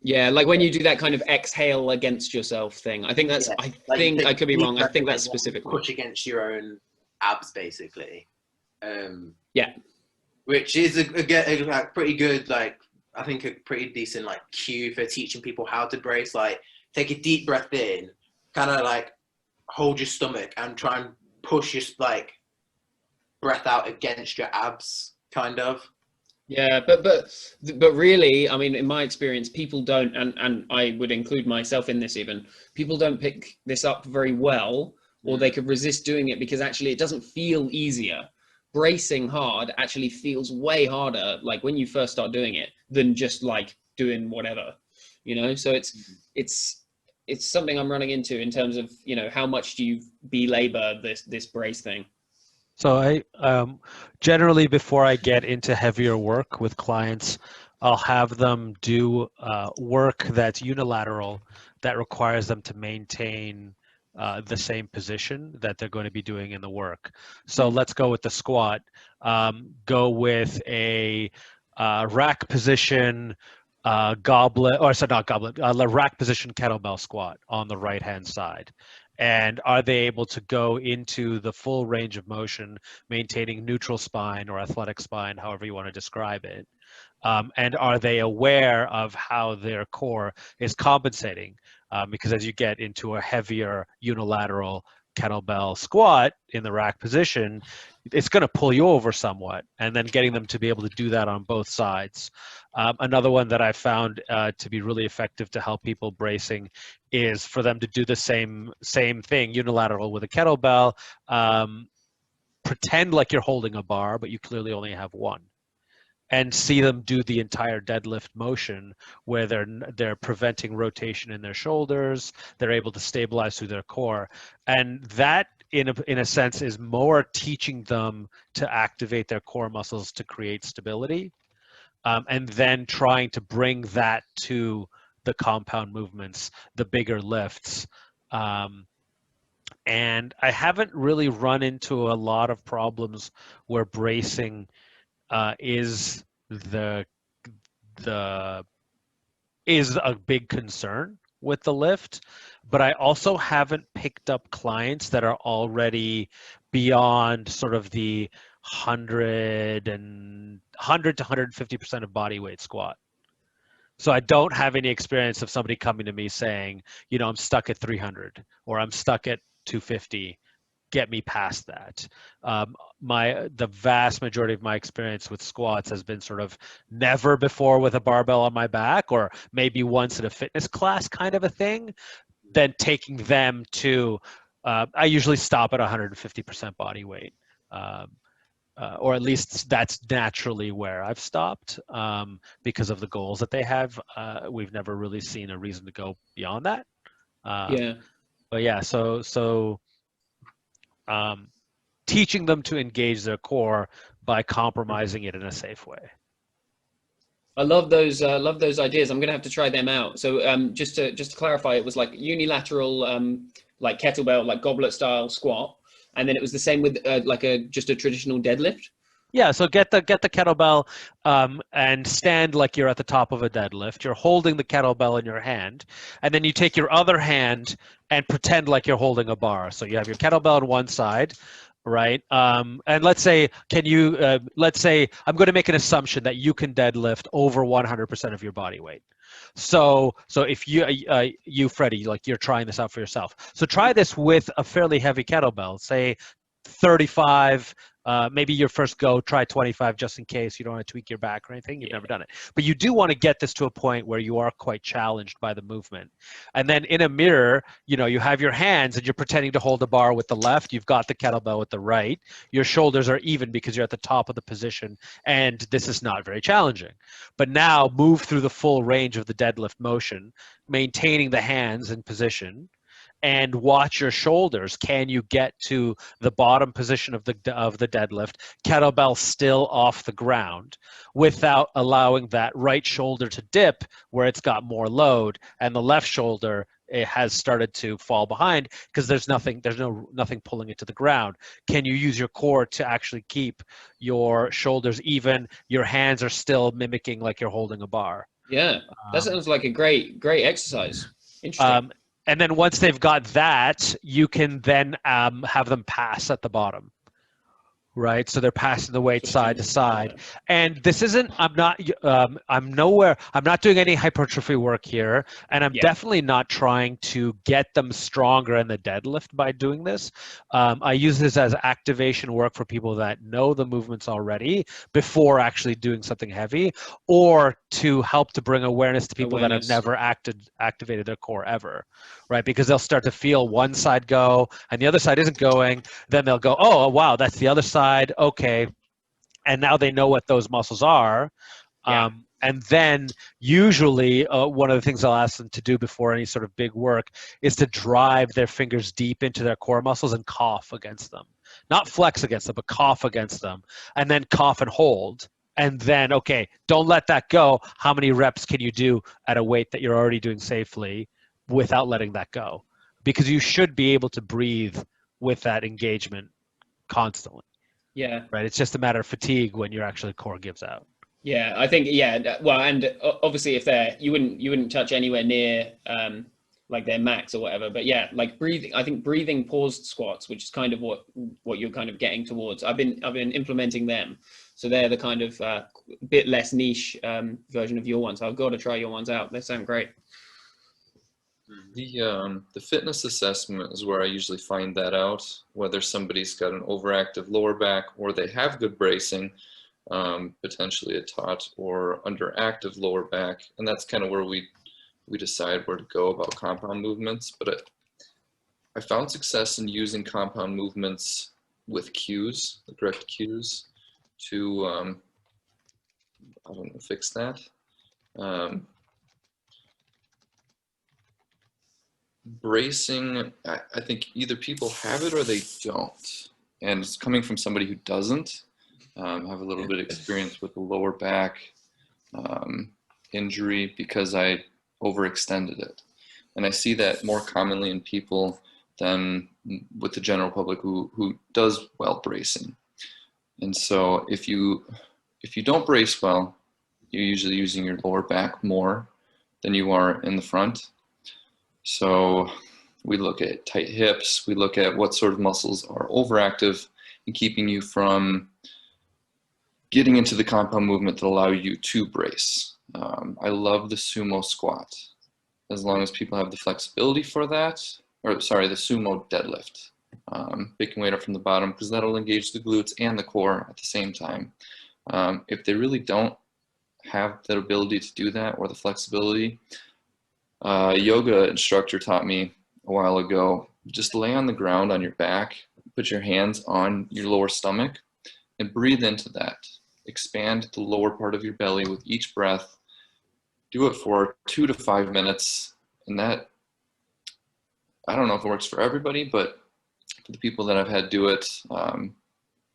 Speaker 2: Yeah, like when you do that kind of exhale against yourself thing. I think that's, yeah. I think I could be wrong. I think that's specifically
Speaker 1: push against your own abs, basically.
Speaker 2: Yeah.
Speaker 1: Which is a pretty good, like, I think a pretty decent like cue for teaching people how to brace. Like, take a deep breath in, kind of like hold your stomach and try and push your like breath out against your abs, kind of.
Speaker 2: Yeah, but really, I mean, in my experience, people don't, and I would include myself in this even, people don't pick this up very well, or they could resist doing it because actually it doesn't feel easier. Bracing hard actually feels way harder, like when you first start doing it, than just like doing whatever, you know? So it's something I'm running into in terms of, you know, how much do you belabor this brace thing?
Speaker 5: So I generally, before I get into heavier work with clients, I'll have them do work that's unilateral, that requires them to maintain the same position that they're going to be doing in the work. So let's go with the squat. Go with a rack position goblet, or sorry, not goblet, rack position kettlebell squat on the right-hand side. And are they able to go into the full range of motion, maintaining neutral spine or athletic spine, however you want to describe it? And are they aware of how their core is compensating? Because as you get into a heavier unilateral kettlebell squat in the rack position, it's going to pull you over somewhat, and then getting them to be able to do that on both sides. Another one that I found to be really effective to help people bracing is for them to do the same thing, unilateral with a kettlebell. Pretend like you're holding a bar, but you clearly only have one, and see them do the entire deadlift motion where they're preventing rotation in their shoulders. They're able to stabilize through their core, and that in a sense is more teaching them to activate their core muscles to create stability, and then trying to bring that to the compound movements, the bigger lifts. And I haven't really run into a lot of problems where bracing is a big concern with the lift, but I also haven't picked up clients that are already beyond sort of the 100 to 150% of body weight squat. So I don't have any experience of somebody coming to me saying, you know, I'm stuck at 300 or I'm stuck at 250. Get me past that. The vast majority of my experience with squats has been sort of never before with a barbell on my back, or maybe once in a fitness class kind of a thing. Then taking them to, I usually stop at 150% body weight. or at least that's naturally where I've stopped, because of the goals that they have. We've never really seen a reason to go beyond that.
Speaker 2: Yeah.
Speaker 5: But yeah, teaching them to engage their core by compromising it in a safe way.
Speaker 2: I love those ideas. I'm gonna have to try them out. So just to clarify, it was like unilateral, like kettlebell, like goblet style squat, and then it was the same with like just a traditional deadlift.
Speaker 5: Yeah, so get the kettlebell, and stand like you're at the top of a deadlift. You're holding the kettlebell in your hand, and then you take your other hand and pretend like you're holding a bar. So you have your kettlebell on one side, right? And let's say, let's say I'm going to make an assumption that you can deadlift over 100% of your body weight. So if you Freddie, like you're trying this out for yourself. So try this with a fairly heavy kettlebell, say 35. Maybe your first go, try 25 just in case you don't want to tweak your back or anything. You've never done it. But you do want to get this to a point where you are quite challenged by the movement. And then in a mirror, you have your hands and you're pretending to hold a bar with the left. You've got the kettlebell with the right. Your shoulders are even because you're at the top of the position. And this is not very challenging. But now move through the full range of the deadlift motion, maintaining the hands in position. And watch your shoulders. Can you get to the bottom position of the deadlift, kettlebell still off the ground, without allowing that right shoulder to dip where it's got more load, and the left shoulder, it has started to fall behind because there's nothing pulling it to the ground. Can you use your core to actually keep your shoulders even? Your hands are still mimicking like you're holding a bar.
Speaker 2: Yeah, that sounds like a great exercise. Interesting.
Speaker 5: And then once they've got that, you can then have them pass at the bottom, right? So they're passing the weight side to side. And this isn't, I'm not doing any hypertrophy work here. And I'm definitely not trying to get them stronger in the deadlift by doing this. I use this as activation work for people that know the movements already before actually doing something heavy, or to help to bring awareness to people that have never activated their core ever, right? Because they'll start to feel one side go and the other side isn't going. Then they'll go, oh, wow, that's the other side. Okay. And now they know what those muscles are. And then usually one of the things I'll ask them to do before any sort of big work is to drive their fingers deep into their core muscles and cough against them. Not flex against them, but cough against them. And then cough and hold. And then, okay, don't let that go. How many reps can you do at a weight that you're already doing safely without letting that go? Because you should be able to breathe with that engagement constantly.
Speaker 2: Yeah.
Speaker 5: Right. It's just a matter of fatigue when your actual core gives out.
Speaker 2: Yeah, I think, well, and obviously if you wouldn't touch anywhere near like their max or whatever, but yeah, like breathing, I think breathing paused squats, which is kind of what you're kind of getting towards. I've been implementing them. So they're the kind of bit less niche version of your ones. I've got to try your ones out. They sound great.
Speaker 3: The fitness assessment is where I usually find that out, whether somebody's got an overactive lower back or they have good bracing, potentially a taut or underactive lower back. And that's kind of where we decide where to go about compound movements. But I found success in using compound movements with cues, the correct cues, to, I don't know, fix that. Bracing, I think either people have it or they don't. And it's coming from somebody who doesn't have a little bit of experience with the lower back injury because I overextended it. And I see that more commonly in people than with the general public who does well bracing. And so if you don't brace well, you're usually using your lower back more than you are in the front. So we look at tight hips, we look at what sort of muscles are overactive and keeping you from getting into the compound movement that allow you to brace. I love the sumo squat, as long as people have the flexibility for that, or sorry, the sumo deadlift. Picking weight up from the bottom, because that'll engage the glutes and the core at the same time. If they really don't have that ability to do that or the flexibility, a yoga instructor taught me a while ago, just lay on the ground on your back, put your hands on your lower stomach, and breathe into that. Expand the lower part of your belly with each breath. Do it for 2 to 5 minutes. And that, I don't know if it works for everybody, but for the people that I've had do it,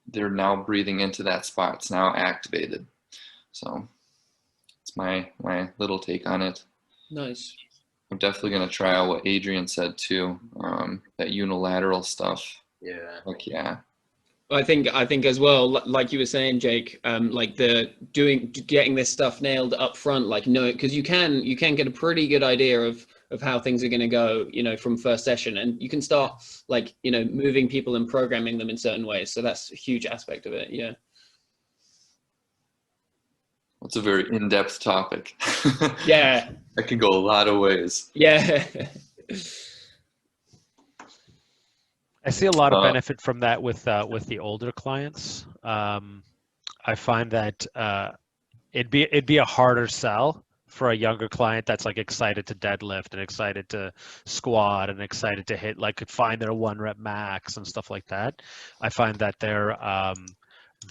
Speaker 3: they're now breathing into that spot. It's now activated. So it's my little take on it.
Speaker 2: Nice.
Speaker 3: I'm definitely going to try out what Adrian said too, that unilateral stuff.
Speaker 1: Yeah.
Speaker 3: Like, yeah.
Speaker 2: I think as well, like you were saying, Jake, like getting this stuff nailed up front, like because you can get a pretty good idea of how things are going to go, from first session, and you can start like, moving people and programming them in certain ways. So that's a huge aspect of it. Yeah.
Speaker 3: It's a very in-depth topic.
Speaker 2: Yeah.
Speaker 3: That can go a lot of ways.
Speaker 2: Yeah.
Speaker 5: I see a lot of benefit from that with the older clients. I find that it'd be a harder sell for a younger client that's like excited to deadlift and excited to squat and excited to hit, like could find their 1 rep max and stuff like that. I find that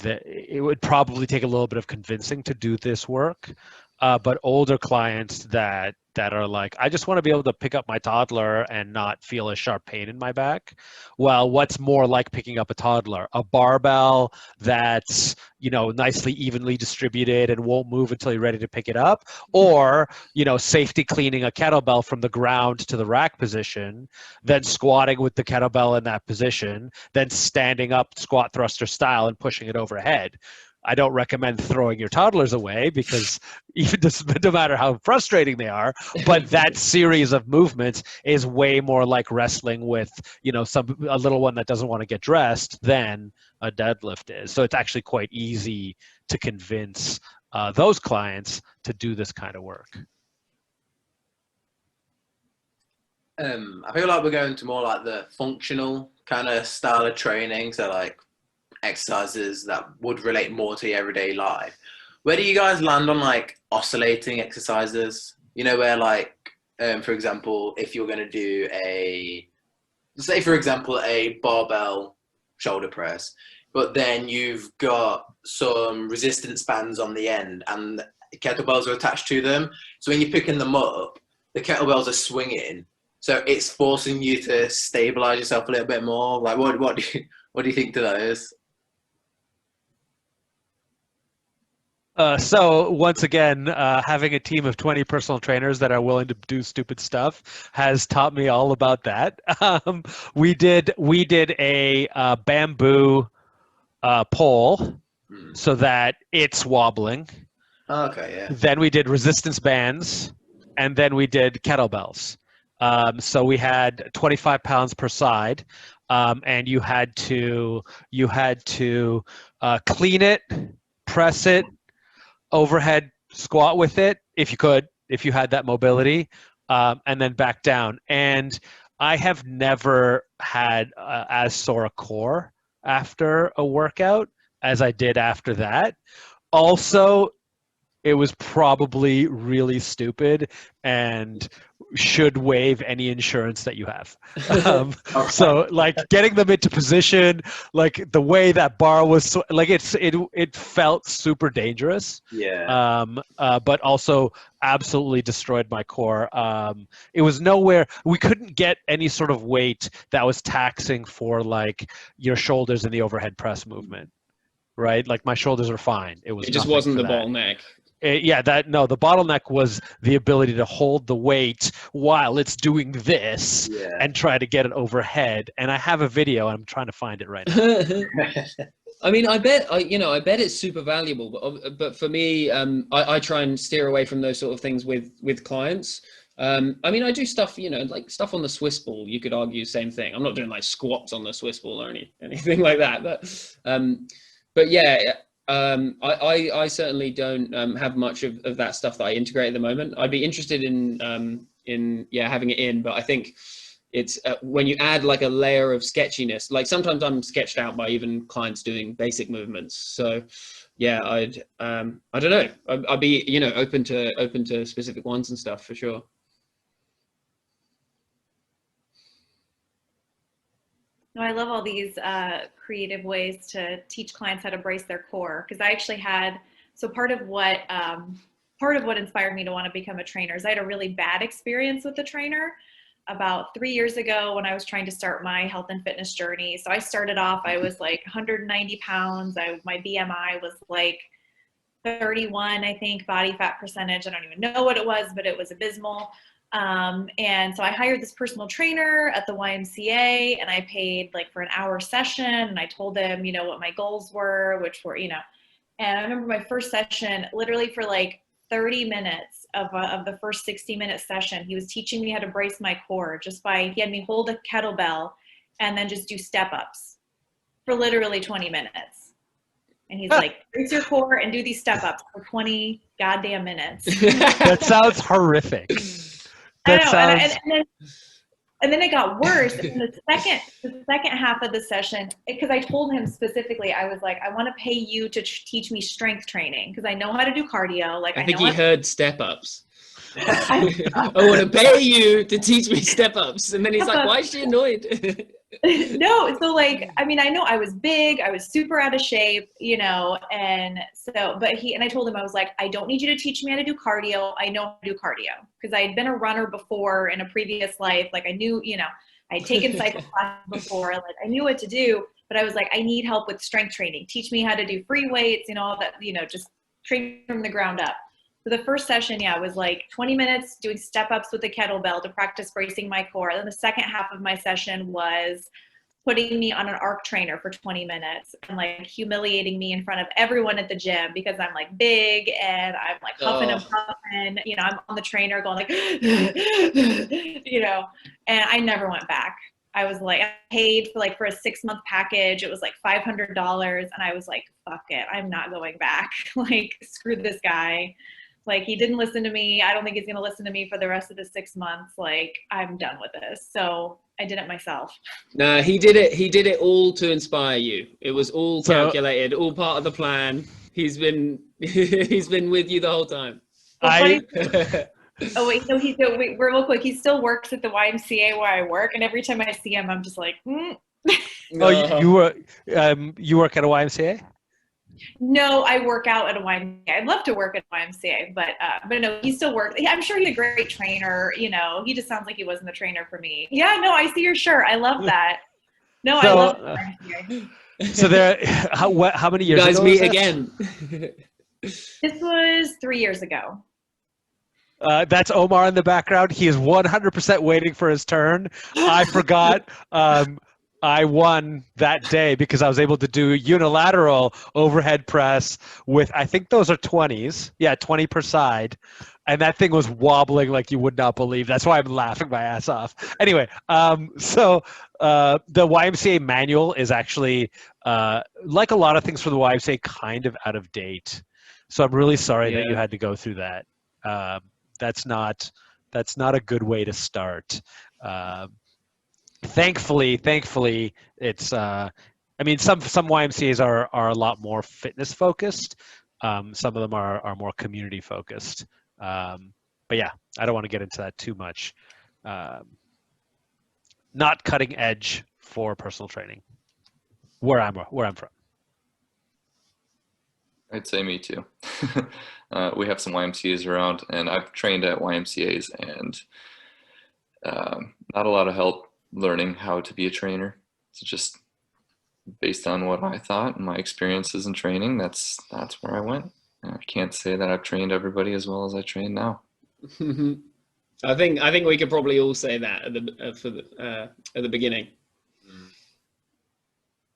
Speaker 5: it would probably take a little bit of convincing to do this work. But older clients that are like, I just want to be able to pick up my toddler and not feel a sharp pain in my back. Well, what's more like picking up a toddler? A barbell that's, nicely evenly distributed and won't move until you're ready to pick it up, or, safety cleaning a kettlebell from the ground to the rack position, then squatting with the kettlebell in that position, then standing up squat thruster style and pushing it overhead. I don't recommend throwing your toddlers away, because even no matter how frustrating they are, but that series of movements is way more like wrestling with, a little one that doesn't want to get dressed than a deadlift is. So it's actually quite easy to convince those clients to do this kind of work.
Speaker 1: I feel like we're going to more like the functional kind of style of training. So like exercises that would relate more to your everyday life. Where do you guys land on like oscillating exercises? Where like, for example, if you're going to do a barbell shoulder press, but then you've got some resistance bands on the end and kettlebells are attached to them. So when you're picking them up, the kettlebells are swinging. So it's forcing you to stabilize yourself a little bit more. Like what do you think to those?
Speaker 5: So once again, having a team of 20 personal trainers that are willing to do stupid stuff has taught me all about that. We did a bamboo pole so that it's wobbling.
Speaker 1: Okay, yeah.
Speaker 5: Then we did resistance bands, and then we did kettlebells. So we had 25 pounds per side, and you had to clean it, press it, overhead squat with it if you had that mobility, and then back down. And I have never had as sore a core after a workout as I did after that. Also, it was probably really stupid and should waive any insurance that you have. So like getting them into position, like the way that bar was, like it felt super dangerous.
Speaker 1: Yeah.
Speaker 5: But also absolutely destroyed my core. It was nowhere, we couldn't get any sort of weight that was taxing for like your shoulders in the overhead press movement, right? Like my shoulders are fine. It
Speaker 2: just wasn't the bottleneck.
Speaker 5: The bottleneck was the ability to hold the weight while it's doing this and try to get it overhead. And I have a video. I'm trying to find it right now.
Speaker 2: I mean, I bet it's super valuable, but for me, I try and steer away from those sort of things with clients. I mean, I do stuff, like stuff on the Swiss ball. You could argue same thing. I'm not doing like squats on the Swiss ball or anything like that, but yeah. I certainly don't have much of that stuff that I integrate at the moment. I'd be interested in having it in, but I think it's when you add like a layer of sketchiness. Like sometimes I'm sketched out by even clients doing basic movements. So yeah, I don't know. I'd be open to specific ones and stuff for sure.
Speaker 4: No, I love all these creative ways to teach clients how to brace their core. Because I actually had, so part of what inspired me to want to become a trainer is I had a really bad experience with a trainer about 3 years ago when I was trying to start my health and fitness journey. So I started off, I was like 190 pounds. My BMI was like 31, I think, body fat percentage. I don't even know what it was, but it was abysmal. And so I hired this personal trainer at the YMCA, and I paid like for an hour session, and I told him, you know, what my goals were, which were, you know, and I remember my first session, literally for like 30 minutes of the first 60-minute session, he was teaching me how to brace my core he had me hold a kettlebell and then just do step-ups for literally 20 minutes. And he's like, brace your core and do these step-ups for 20 goddamn minutes.
Speaker 5: That sounds horrific.
Speaker 4: I know, and then it got worse. And the second half of the session, because I told him specifically, I was like, I want to pay you to teach me strength training because I know how to do cardio. Like
Speaker 2: I think he heard step ups. I want to pay you to teach me step ups, and then he's like, why is she annoyed?
Speaker 4: No, so like, I mean, I know I was big, I was super out of shape, you know, and so, I told him, I was like, I don't need you to teach me how to do cardio. I know how to do cardio because I had been a runner before in a previous life. Like I knew, you know, I had taken cycle classes before, like I knew what to do, but I was like, I need help with strength training. Teach me how to do free weights, you know, all that, you know, just train from the ground up. So the first session, was like 20 minutes doing step-ups with the kettlebell to practice bracing my core. Then the second half of my session was putting me on an arc trainer for 20 minutes and like humiliating me in front of everyone at the gym because I'm like big and I'm like huffing and puffing. You know, I'm on the trainer going like, you know, and I never went back. I was like, I paid for a 6-month package. It was like $500. And I was like, fuck it. I'm not going back. Like, screw this guy. Like, he didn't listen to me. I don't think he's going to listen to me for the rest of the 6 months. Like, I'm done with this. So I did it myself.
Speaker 2: No, he did it. He did it all to inspire you. It was all calculated, all part of the plan. He's been with you the whole time.
Speaker 4: Oh wait, no, real quick. He still works at the YMCA where I work, and every time I see him, I'm just like,
Speaker 5: Oh, you work at a YMCA?
Speaker 4: No, I work out at a YMCA. I'd love to work at a YMCA, but no, he still works. I'm sure he's a great trainer. You know, he just sounds like he wasn't the trainer for me. Yeah, no, I see your shirt. I love that. No, I love the YMCA.
Speaker 5: So how many years
Speaker 2: you guys
Speaker 5: ago
Speaker 2: meet again?
Speaker 4: This was 3 years ago.
Speaker 5: That's Omar in the background. He is 100% waiting for his turn. I forgot. I won that day because I was able to do unilateral overhead press with, I think those are 20s. Yeah, 20 per side. And that thing was wobbling like you would not believe. That's why I'm laughing my ass off. Anyway, so the YMCA manual is actually, like a lot of things for the YMCA, kind of out of date. So I'm really sorry that you had to go through that. That's not a good way to start. Thankfully, it's. I mean, some YMCA's are a lot more fitness focused. Some of them are more community focused. But yeah, I don't want to get into that too much. Not cutting edge for personal training. Where I'm from.
Speaker 3: I'd say me too. We have some YMCA's around, and I've trained at YMCA's, and not a lot of help learning how to be a trainer. It's just based on what I thought and my experiences in training. That's where I went. I can't say that I've trained everybody as well as I train now.
Speaker 2: I think we could probably all say that at the beginning.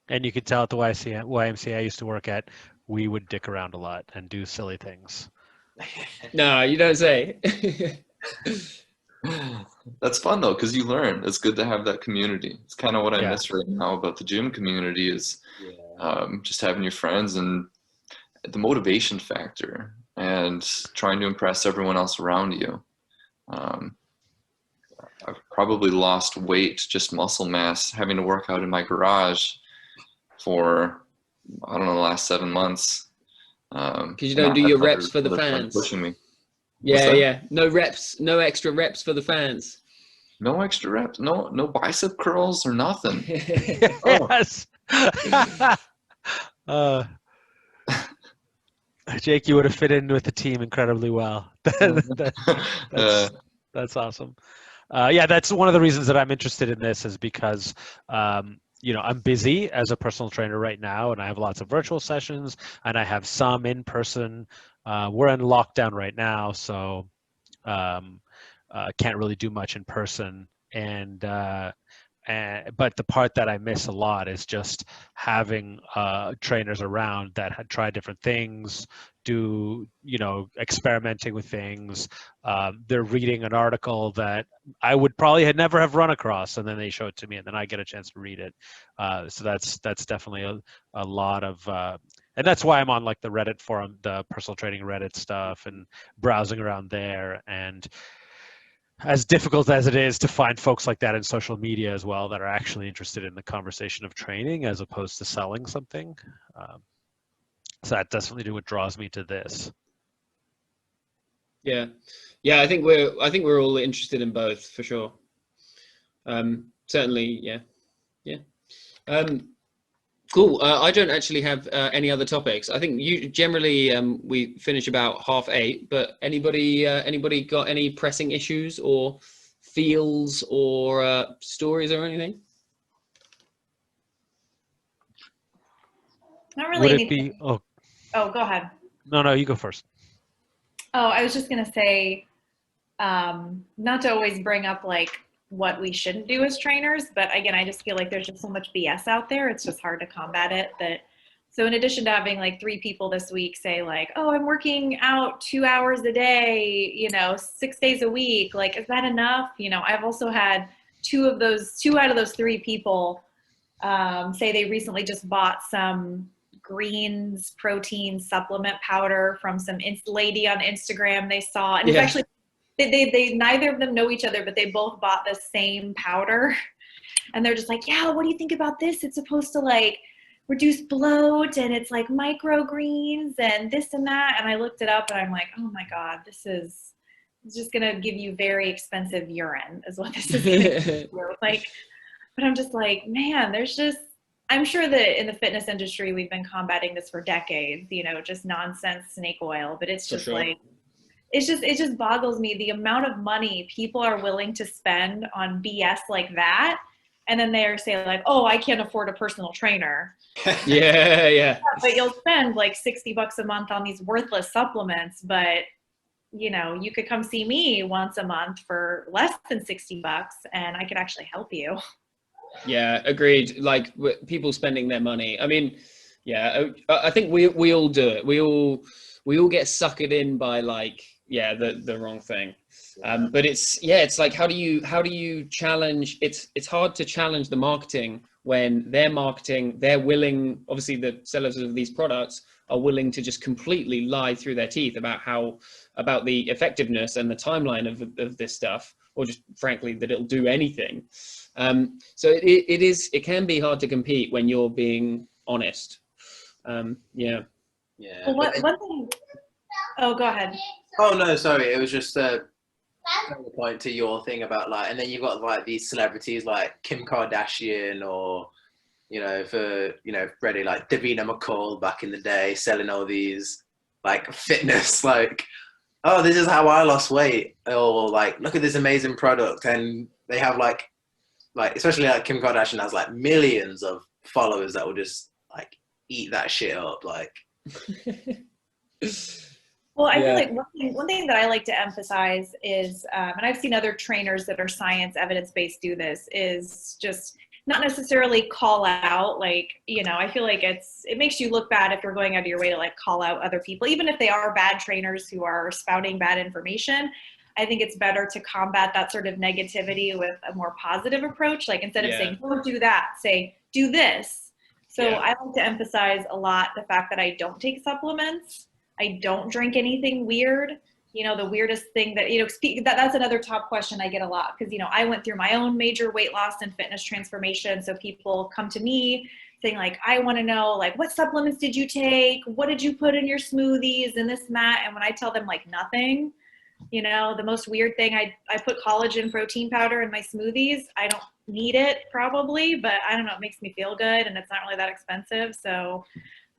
Speaker 5: And you could tell at the YMCA I used to work at, we would dick around a lot and do silly things.
Speaker 2: No, you don't say.
Speaker 3: That's fun though, because you learn. It's good to have that community. It's kind of what I miss right now about the gym community is just having your friends and the motivation factor and trying to impress everyone else around you. I've probably lost weight, just muscle mass, having to work out in my garage for, I don't know, the last 7 months.
Speaker 2: Because you don't do your reps for the fans.
Speaker 3: Pushing me.
Speaker 2: Yeah. No reps, no extra reps for the fans.
Speaker 3: No extra reps, no bicep curls or nothing. Oh.
Speaker 5: Yes. Jake, you would have fit in with the team incredibly well. That's awesome. Yeah, that's one of the reasons that I'm interested in this is because, you know, I'm busy as a personal trainer right now, and I have lots of virtual sessions, and I have some in person. We're in lockdown right now, so can't really do much in person. But the part that I miss a lot is just having trainers around that had tried different things, experimenting with things. They're reading an article that I would probably had never have run across, and then they show it to me, and then I get a chance to read it. So that's definitely a lot of, and that's why I'm on like the Reddit forum, the personal training Reddit stuff, and browsing around there. And as difficult as it is to find folks like that in social media as well that are actually interested in the conversation of training as opposed to selling something. So that definitely what draws me to this.
Speaker 2: Yeah, I think we're all interested in both for sure. Certainly, yeah. Cool. I don't actually have any other topics. I think you generally we finish about 8:30. But anybody got any pressing issues or feels or stories or anything?
Speaker 4: Not really.
Speaker 5: Would it
Speaker 4: anything.
Speaker 5: be? Oh,
Speaker 4: go ahead.
Speaker 5: No, you go first.
Speaker 4: Oh, I was just gonna say, not to always bring up like what we shouldn't do as trainers, but again, I just feel like there's just so much BS out there. It's just hard to combat it. So in addition to having like 3 people this week say like, oh, I'm working out 2 hours a day, 6 days a week, like, is that enough? I've also had 2 out of those 3 people say they recently just bought some greens protein supplement powder from some lady on Instagram they saw, and it's actually they neither of them know each other, but they both bought the same powder, and they're just like, yeah, what do you think about this? It's supposed to like reduce bloat, and it's like microgreens and this and that. And I looked it up, and I'm like, oh my god, it's just gonna give you very expensive urine is what this is gonna do. Like, but I'm just like, man, I'm sure that in the fitness industry we've been combating this for decades, just nonsense snake oil, but it's just like, it just boggles me the amount of money people are willing to spend on BS like that. And then they say like, oh, I can't afford a personal trainer.
Speaker 2: Yeah.
Speaker 4: But you'll spend like $60 a month on these worthless supplements. But, you could come see me once a month for less than $60 and I could actually help you.
Speaker 2: Yeah, agreed. Like people spending their money. I mean, yeah, I think we all do it. We all get suckered in by like, the wrong thing. But it's like, how do you challenge? It's hard to challenge the marketing when their marketing, they're willing, obviously the sellers of these products are willing to just completely lie through their teeth about the effectiveness and the timeline of this stuff, or just frankly that it'll do anything. So it can be hard to compete when you're being honest. Yeah.
Speaker 4: Well, one thing. Oh, go ahead.
Speaker 1: Oh no, sorry. It was just a point to your thing about like, and then you've got like these celebrities like Kim Kardashian, or Freddie, like Davina McCall back in the day, selling all these like fitness, like, oh, this is how I lost weight, or like, look at this amazing product, and they have like especially like Kim Kardashian has like millions of followers that will just like eat that shit up, like.
Speaker 4: Well, I feel like one thing that I like to emphasize is, and I've seen other trainers that are science evidence-based do this, is just not necessarily call out, like, I feel like it makes you look bad if you're going out of your way to like call out other people, even if they are bad trainers who are spouting bad information. I think it's better to combat that sort of negativity with a more positive approach. Like instead of saying, don't do that, say, do this. So I like to emphasize a lot the fact that I don't take supplements. I don't drink anything weird. The weirdest thing that, that's another top question I get a lot, because, I went through my own major weight loss and fitness transformation. So people come to me saying like, I want to know like, what supplements did you take? What did you put in your smoothies and this and that? And when I tell them like nothing, You know, the most weird thing, I put collagen protein powder in my smoothies. I don't need it probably, but I don't know, it makes me feel good and it's not really that expensive. So,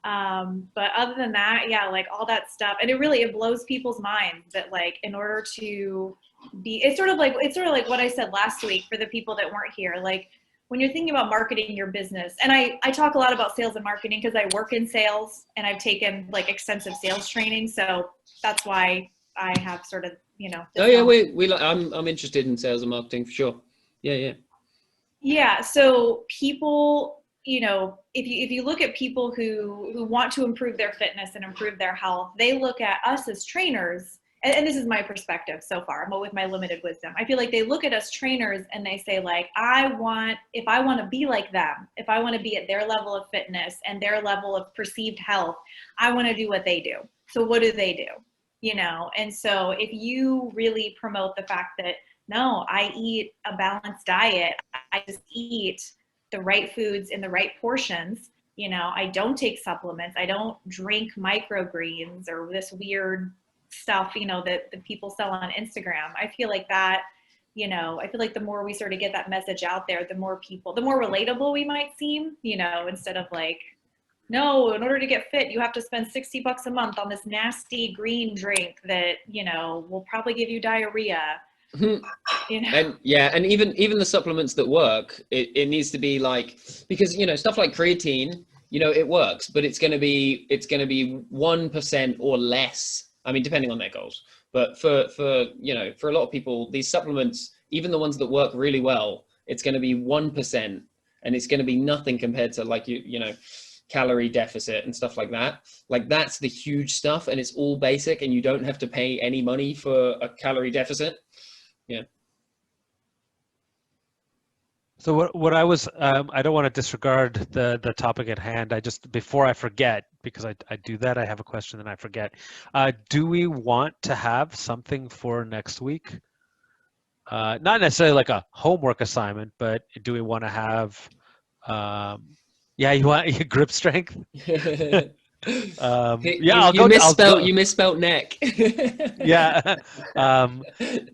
Speaker 4: but other than that, yeah, like all that stuff. And it blows people's minds that like, in order to be, it's sort of like what I said last week for the people that weren't here. Like when you're thinking about marketing your business, and I talk a lot about sales and marketing because I work in sales and I've taken like extensive sales training. So that's why I have sort of, you know.
Speaker 2: Oh yeah, I'm interested in sales and marketing for sure. Yeah.
Speaker 4: Yeah. So people, you know, if you look at people who want to improve their fitness and improve their health, they look at us as trainers, and this is my perspective so far, but with my limited wisdom. I feel like they look at us trainers and they say like, if I want to be like them, if I want to be at their level of fitness and their level of perceived health, I want to do what they do. So what do they do? You know, and so if you really promote the fact that, no, I eat a balanced diet, I just eat the right foods in the right portions, you know, I don't take supplements, I don't drink microgreens or this weird stuff, you know, that the people sell on Instagram. I feel like that, you know, I feel like the more we sort of get that message out there, the more relatable we might seem, you know, instead of like, no, in order to get fit, you have to spend $60 a month on this nasty green drink that, you know, will probably give you diarrhea. You know?
Speaker 2: And yeah, and even the supplements that work, it needs to be like, because, you know, stuff like creatine, you know, it works, but it's going to be 1% or less. I mean, depending on their goals. But for you know, for a lot of people, these supplements, even the ones that work really well, it's going to be 1%, and it's going to be nothing compared to like you know, calorie deficit and stuff like that. Like that's the huge stuff, and it's all basic, and you don't have to pay any money for a calorie deficit. Yeah.
Speaker 5: So what I was, I don't want to disregard the topic at hand. I just, before I forget, because I do that, I have a question and I forget. Do we want to have something for next week? Not necessarily like a homework assignment, but do we want to have, yeah, you want your grip strength?
Speaker 2: You misspelled neck.
Speaker 5: Yeah.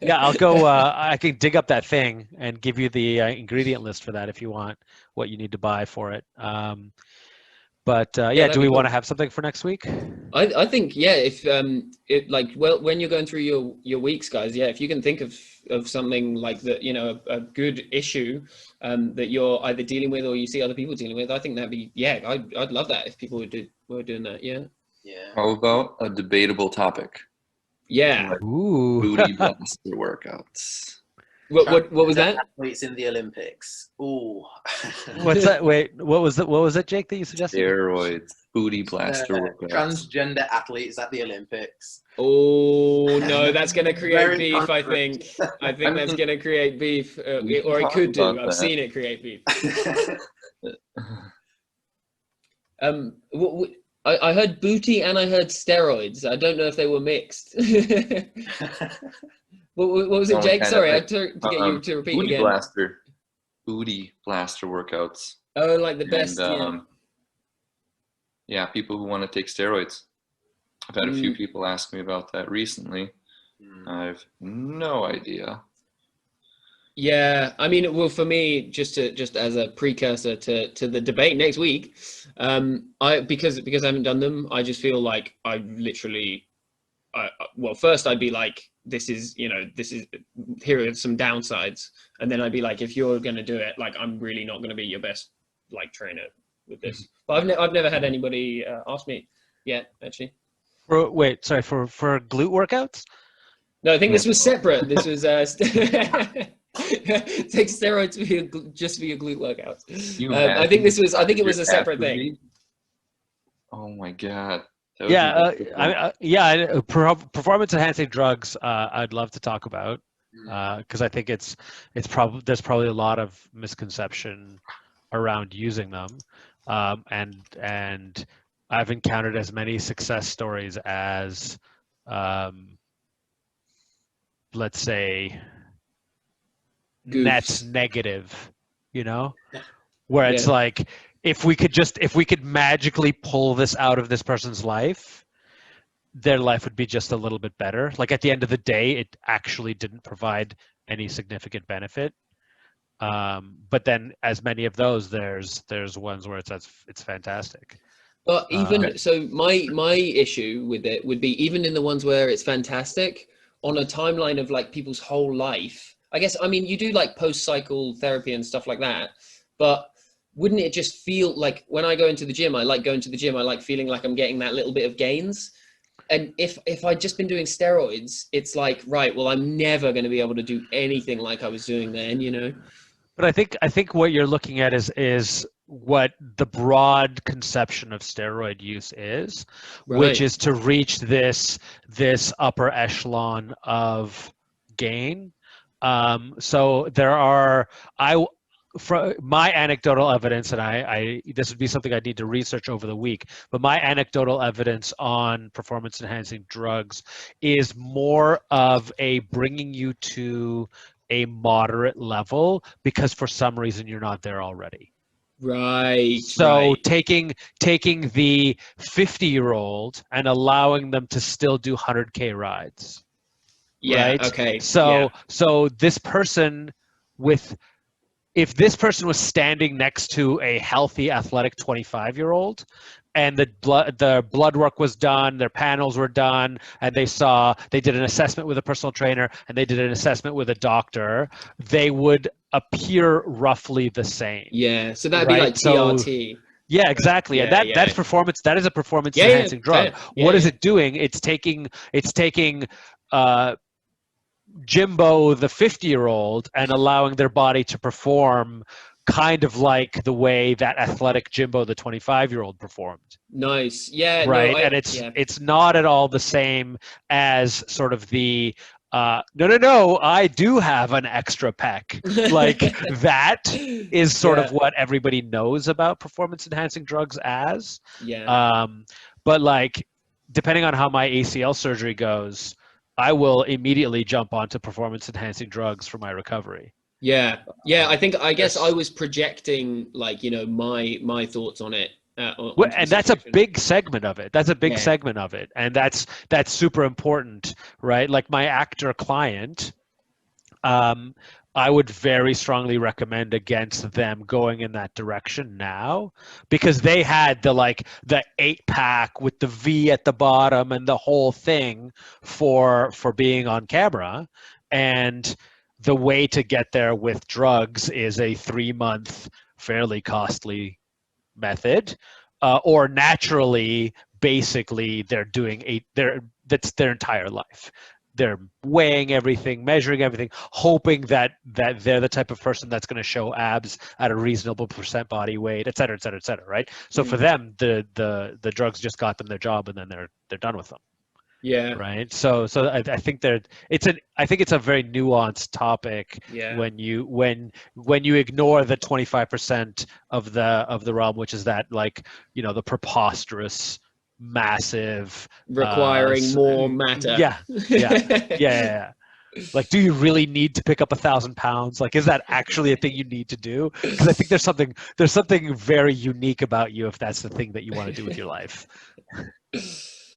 Speaker 5: Yeah, I'll go, I can dig up that thing and give you the ingredient list for that if you want, what you need to buy for it. Yeah, do we want to have something for next week?
Speaker 2: I think, yeah, if it like, well, when you're going through your weeks, guys, yeah, if you can think of something like that, you know, a good issue that you're either dealing with or you see other people dealing with, I think that'd be, yeah, I'd love that if people were doing that. Yeah.
Speaker 3: How about a debatable topic?
Speaker 2: Yeah.
Speaker 3: Like
Speaker 5: Ooh.
Speaker 3: booty blaster workouts.
Speaker 2: What was that?
Speaker 1: Athletes in the Olympics. Ooh.
Speaker 5: What's that? Wait, what was it, Jake, that you suggested?
Speaker 3: Steroids, booty blaster workouts.
Speaker 1: Transgender athletes at the Olympics.
Speaker 2: Oh no, that's going to create
Speaker 1: Very
Speaker 2: beef. I think that's going to create beef, or it could do. I've seen it create beef. I heard booty and I heard steroids. I don't know if they were mixed. What was it, Jake? Sorry, I had to get you to repeat
Speaker 3: booty
Speaker 2: again.
Speaker 3: Booty blaster workouts.
Speaker 2: Oh, like the best.
Speaker 3: Yeah, people who want to take steroids. I've had a few people ask me about that recently. I've no idea.
Speaker 2: Yeah, I mean, well, for me, just as a precursor to the debate next week, because I haven't done them, I just feel like I literally, well, first I'd be like, here are some downsides, and then I'd be like, if you're gonna do it, like, I'm really not gonna be your best like trainer with this. But I've never had anybody ask me yet, actually.
Speaker 5: For glute workouts?
Speaker 2: No, I think this was separate. This was take steroids just for your glute workouts. I think it was a separate thing.
Speaker 3: Oh my god.
Speaker 5: Yeah, performance enhancing drugs. I'd love to talk about because I think there's probably a lot of misconception around using them, and I've encountered as many success stories as, let's say, net negative, you know, where it's like, if we could magically pull this out of this person's life, their life would be just a little bit better. Like at the end of the day, it actually didn't provide any significant benefit. But then, as many of those, there's ones where it's fantastic.
Speaker 2: But even so, my issue with it would be, even in the ones where it's fantastic, on a timeline of like people's whole life. I guess, I mean, you do like post-cycle therapy and stuff like that, but wouldn't it just feel like, when I go into the gym, I like going to the gym, I like feeling like I'm getting that little bit of gains. And if I'd just been doing steroids, it's like, right, well, I'm never going to be able to do anything like I was doing then, you know?
Speaker 5: But I think what you're looking at is what the broad conception of steroid use is,
Speaker 2: Right.
Speaker 5: which is to reach this upper echelon of gain. So there are from my anecdotal evidence, and I this would be something I need to research over the week, but my anecdotal evidence on performance enhancing drugs is more of a bringing you to a moderate level because for some reason you're not there already.
Speaker 2: Right.
Speaker 5: So
Speaker 2: right.
Speaker 5: taking the 50-year-old and allowing them to still do 100K rides.
Speaker 2: Yeah.
Speaker 5: Right?
Speaker 2: Okay.
Speaker 5: So this person if this person was standing next to a healthy athletic 25-year-old and the blood work was done, their panels were done, and they did an assessment with a personal trainer and they did an assessment with a doctor, they would appear roughly the same.
Speaker 2: Yeah. So that'd be like TRT.
Speaker 5: So, yeah, exactly.
Speaker 2: Yeah,
Speaker 5: And that's performance. That is a performance
Speaker 2: Yeah,
Speaker 5: enhancing drug.
Speaker 2: Yeah,
Speaker 5: what is it doing? It's taking Jimbo, the 50-year-old, and allowing their body to perform kind of like the way that athletic Jimbo, the 25-year-old, performed.
Speaker 2: Nice. Yeah.
Speaker 5: Right.
Speaker 2: No,
Speaker 5: And it's not at all the same as sort of the no, I do have an extra pec. Like that is sort of what everybody knows about performance enhancing drugs as.
Speaker 2: Yeah.
Speaker 5: But like, depending on how my ACL surgery goes, I will immediately jump onto performance enhancing drugs for my recovery.
Speaker 2: Yeah. Yeah. I guess I was projecting, like, you know, my thoughts on it.
Speaker 5: And that's a big segment of it. That's a big segment of it. And that's super important, right? Like my actor client, I would very strongly recommend against them going in that direction now, because they had the 8-pack with the V at the bottom and the whole thing for being on camera. And the way to get there with drugs is a 3-month, fairly costly method, or naturally, basically, they're doing that's their entire life. They're weighing everything, measuring everything, hoping that they're the type of person that's going to show abs at a reasonable % body weight, et cetera, et cetera, et cetera, right? So for them, the drugs just got them their job, and then they're done with them.
Speaker 2: Yeah.
Speaker 5: Right. So I think it's a very nuanced topic.
Speaker 2: Yeah.
Speaker 5: When you ignore the 25% of the realm, which is that, like, you know, the preposterous, massive,
Speaker 2: requiring more matter.
Speaker 5: Yeah. Like, do you really need to pick up 1,000 pounds? Like, is that actually a thing you need to do? Because I think there's something very unique about you if that's the thing that you want to do with your life.